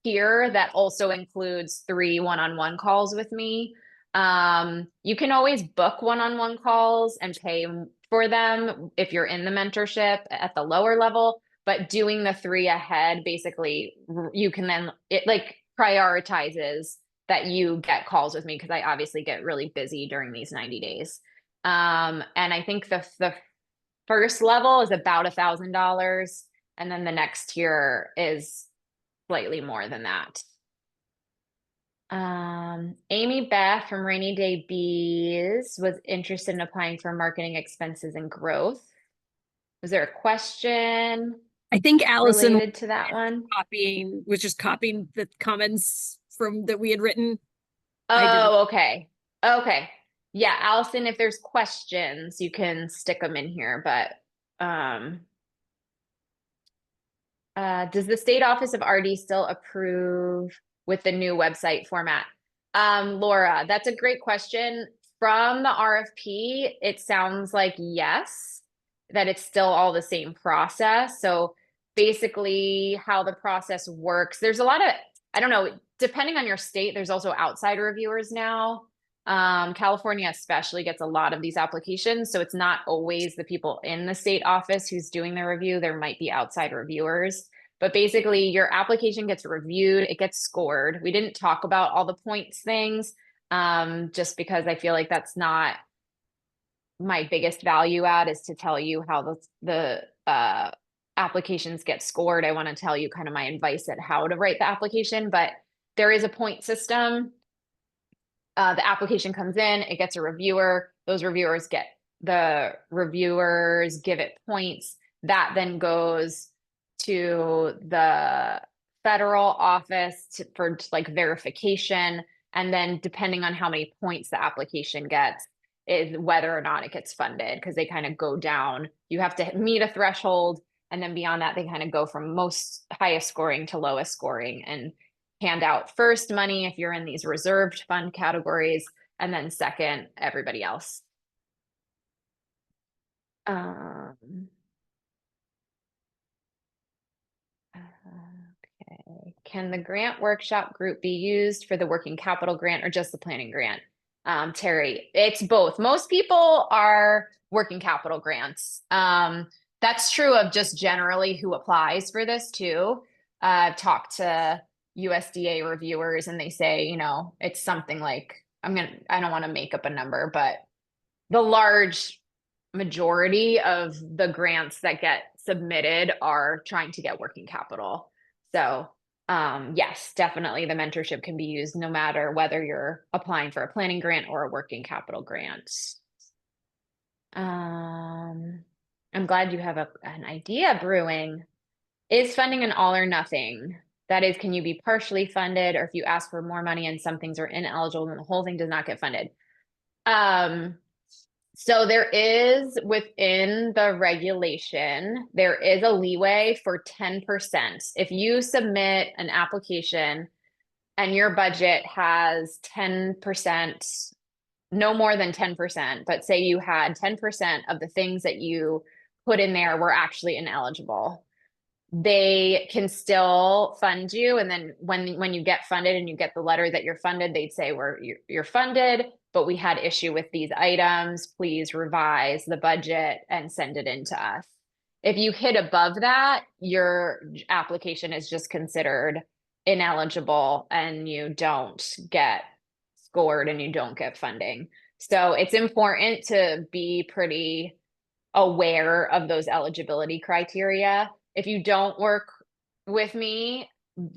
tier that also includes 3 one-on-one calls with me. You can always book one-on-one calls and pay for them if you're in the mentorship at the lower level, but doing the 3 ahead, basically you can then, it like prioritizes that you get calls with me because I obviously get really busy during these 90 days. And I think the first level is about $1,000, and then the next tier is slightly more than that. Amy Beth from Rainy Day Bees was interested in applying for marketing expenses and growth. Was there a question I think Allison related to that one? was just copying the comments from that we had written. Oh, okay. Okay. Yeah, Allison, if there's questions, you can stick them in here, but does the state office of RD still approve with the new website format? Laura, that's a great question. From the RFP, it sounds like yes, that it's still all the same process. So basically how the process works, there's a lot of, I don't know, depending on your state, there's also outside reviewers now. California especially gets a lot of these applications. So it's not always the people in the state office who's doing the review. There might be outside reviewers, but basically your application gets reviewed, it gets scored. We didn't talk about all the points things, just because I feel like that's not my biggest value add, is to tell you how the applications get scored. I want to tell you kind of my advice at how to write the application, but there is a point system. The application comes in, it gets a reviewer, the reviewers give it points. That then goes to the federal office for like verification. And then depending on how many points the application gets is whether or not it gets funded, because they kind of go down. You have to meet a threshold, and then beyond that, they kind of go from most highest scoring to lowest scoring, and hand out first money if you're in these reserved fund categories, and then second, everybody else. Okay. Can the grant workshop group be used for the working capital grant or just the planning grant? Terry, it's both. Most people are working capital grants. That's true of just generally who applies for this too. I've talked to USDA reviewers and they say, it's something like, I don't want to make up a number, but the large majority of the grants that get submitted are trying to get working capital. So yes, definitely the mentorship can be used no matter whether you're applying for a planning grant or a working capital grant. I'm glad you have an idea brewing. Is funding an all or nothing? That is, can you be partially funded, or if you ask for more money and some things are ineligible, then the whole thing does not get funded? So there is, within the regulation, there is a leeway for 10%. If you submit an application and your budget has 10%, no more than 10%, but say you had 10% of the things that you put in there were actually ineligible, they can still fund you. And then when you get funded and you get the letter that you're funded, they'd say, you're funded, but we had issue with these items. Please revise the budget and send it in to us. If you hit above that, your application is just considered ineligible and you don't get scored and you don't get funding. So it's important to be pretty aware of those eligibility criteria. If you don't work with me,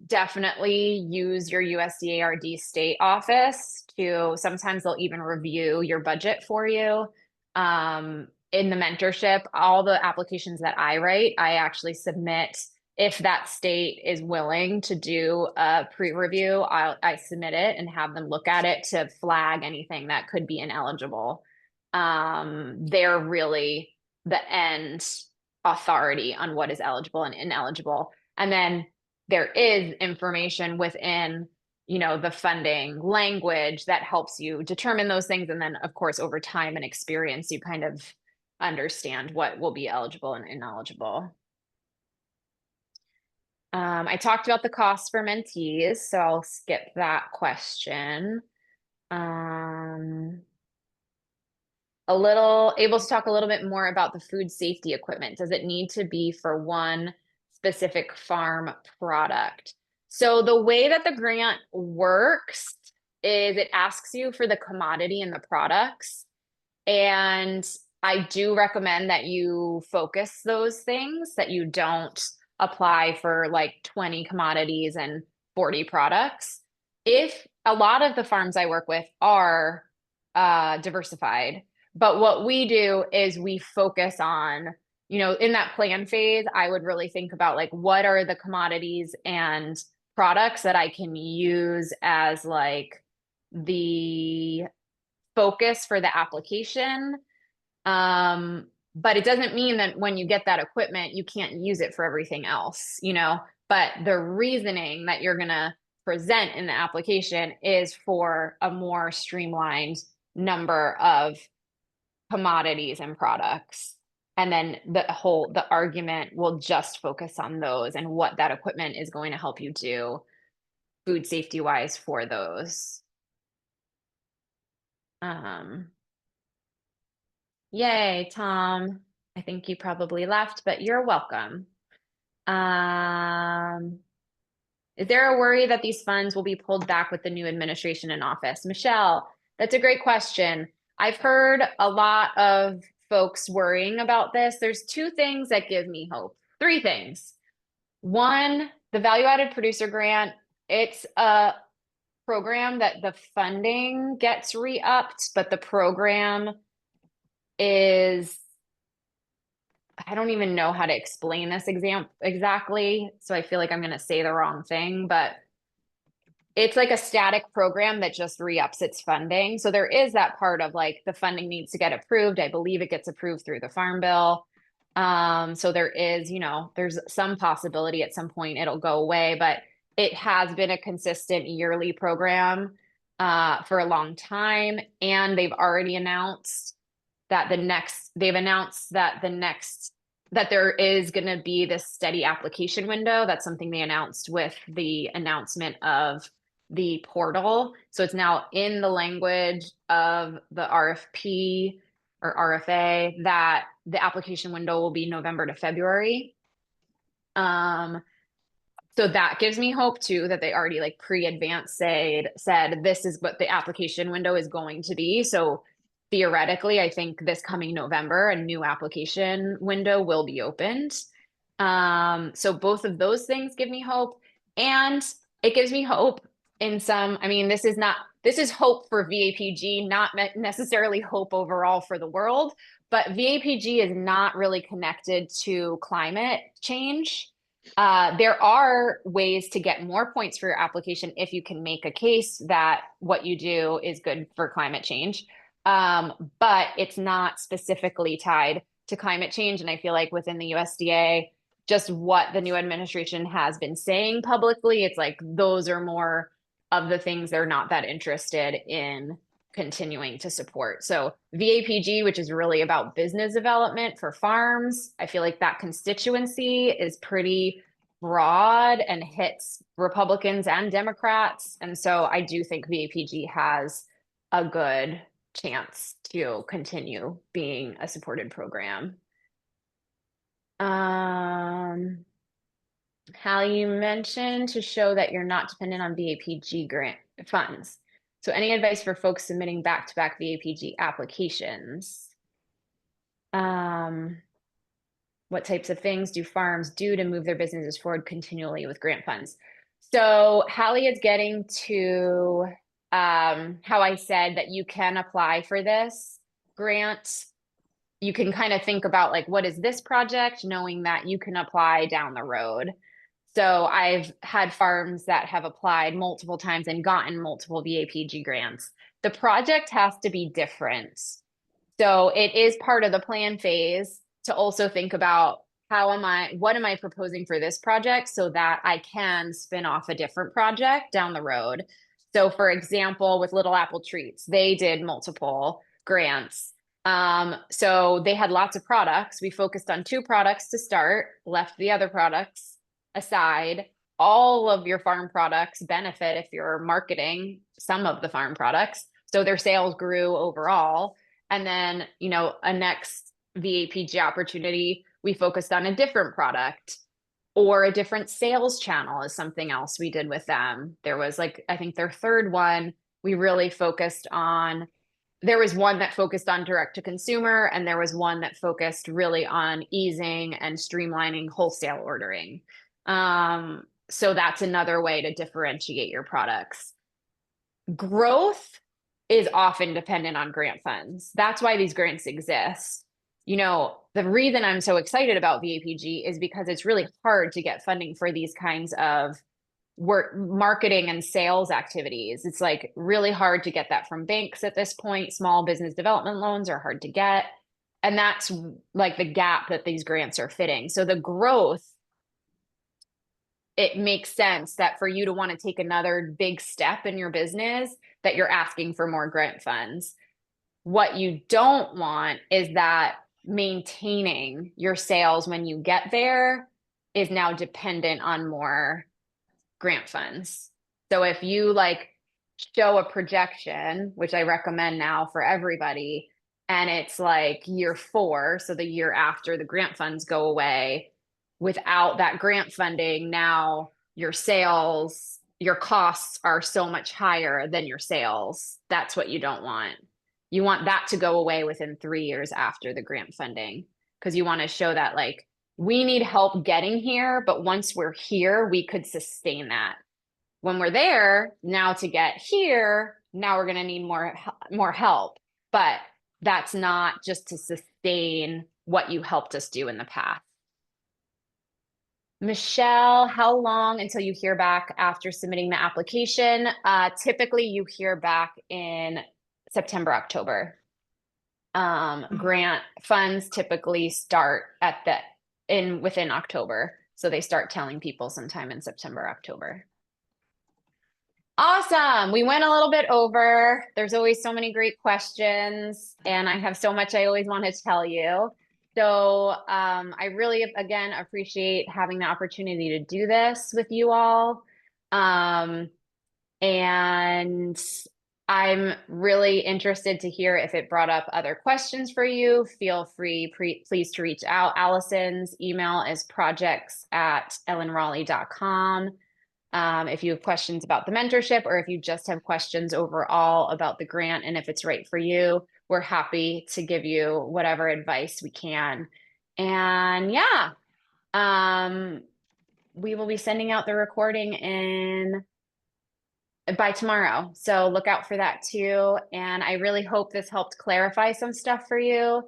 definitely use your USDARD state office to, sometimes they'll even review your budget for you. In the mentorship, all the applications that I write, I actually submit, if that state is willing to do a pre-review, I submit it and have them look at it to flag anything that could be ineligible. They're really the end authority on what is eligible and ineligible. And then there is information within, the funding language that helps you determine those things. And then of course, over time and experience, you kind of understand what will be eligible and ineligible. I talked about the costs for mentees, so I'll skip that question. Able to talk a little bit more about the food safety equipment. Does it need to be for one specific farm product? So the way that the grant works is it asks you for the commodity and the products. And I do recommend that you focus those things, that you don't apply for like 20 commodities and 40 products. If a lot of the farms I work with are diversified, but what we do is we focus on, in that plan phase, I would really think about like, what are the commodities and products that I can use as like the focus for the application. But it doesn't mean that when you get that equipment, you can't use it for everything else, but the reasoning that you're going to present in the application is for a more streamlined number of commodities and products. And then the argument will just focus on those and what that equipment is going to help you do food safety wise for those. Yay, Tom. I think you probably left, but you're welcome. Is there a worry that these funds will be pulled back with the new administration in office? Michelle, that's a great question. I've heard a lot of folks worrying about this. There's two things that give me hope. Three things. One, the value-added producer grant, it's a program that the funding gets re-upped, but the program is, I don't even know how to explain this exactly, so I feel like I'm going to say the wrong thing, but it's like a static program that just re-ups its funding. So there is that part of like the funding needs to get approved. I believe it gets approved through the Farm Bill. So there is, there's some possibility at some point it'll go away, but it has been a consistent yearly program for a long time. And they've already announced that that there is going to be this steady application window. That's something they announced with the announcement of the portal. So it's now in the language of the RFP or RFA that the application window will be November to February. So that gives me hope too, that they already like pre-advance said this is what the application window is going to be. So theoretically, I think this coming November, a new application window will be opened. So both of those things give me hope. And it gives me hope in some, I mean, this is hope for VAPG, not necessarily hope overall for the world, but VAPG is not really connected to climate change. There are ways to get more points for your application if you can make a case that what you do is good for climate change. But it's not specifically tied to climate change. And I feel like within the USDA, just what the new administration has been saying publicly, it's like those are more of the things they're not that interested in continuing to support. So VAPG, which is really about business development for farms, I feel like that constituency is pretty broad and hits Republicans and Democrats. And so I do think VAPG has a good chance to continue being a supported program. How you mentioned to show that you're not dependent on VAPG grant funds. So any advice for folks submitting back-to-back VAPG applications? What types of things do farms do to move their businesses forward continually with grant funds? So Hallie is getting to how I said that you can apply for this grant. You can kind of think about like, what is this project, knowing that you can apply down the road. So I've had farms that have applied multiple times and gotten multiple VAPG grants. The project has to be different. So it is part of the plan phase to also think about what am I proposing for this project so that I can spin off a different project down the road. So for example, with Little Apple Treats, they did multiple grants. So they had lots of products. We focused on 2 products to start, left the other products aside. All of your farm products benefit if you're marketing some of the farm products. So their sales grew overall. And then, a next VAPG opportunity, we focused on a different product or a different sales channel is something else we did with them. There was I think their third one, we really focused on, there was one that focused on direct to consumer, and there was one that focused really on easing and streamlining wholesale ordering. So that's another way to differentiate your products. Growth is often dependent on grant funds. That's why these grants exist. The reason I'm so excited about VAPG is because it's really hard to get funding for these kinds of marketing and sales activities. It's like really hard to get that from banks at this point. Small business development loans are hard to get. And that's like the gap that these grants are fitting. So the growth, it makes sense that for you to want to take another big step in your business, that you're asking for more grant funds. What you don't want is that maintaining your sales when you get there is now dependent on more grant funds. So if you show a projection, which I recommend now for everybody, and it's like year 4, so the year after the grant funds go away, without that grant funding, now your sales, your costs are so much higher than your sales. That's what you don't want. You want that to go away within 3 years after the grant funding, because you want to show that we need help getting here, but once we're here, we could sustain that. When we're there, now to get here, now we're going to need more help. But that's not just to sustain what you helped us do in the past. Michelle, how long until you hear back after submitting the application? Typically, you hear back in September, October. Grant funds typically start within October. So they start telling people sometime in September, October. Awesome. We went a little bit over. There's always so many great questions, and I have so much I always want to tell you. So I really, again, appreciate having the opportunity to do this with you all. And I'm really interested to hear if it brought up other questions for you. Feel free, please, to reach out. Allison's email is projects@ellenrawley.com. If you have questions about the mentorship, or if you just have questions overall about the grant and if it's right for you, we're happy to give you whatever advice we can. And yeah, we will be sending out the recording by tomorrow. So look out for that too. And I really hope this helped clarify some stuff for you.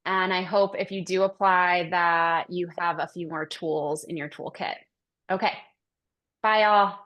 And I hope if you do apply that you have a few more tools in your toolkit. Okay. Bye, all.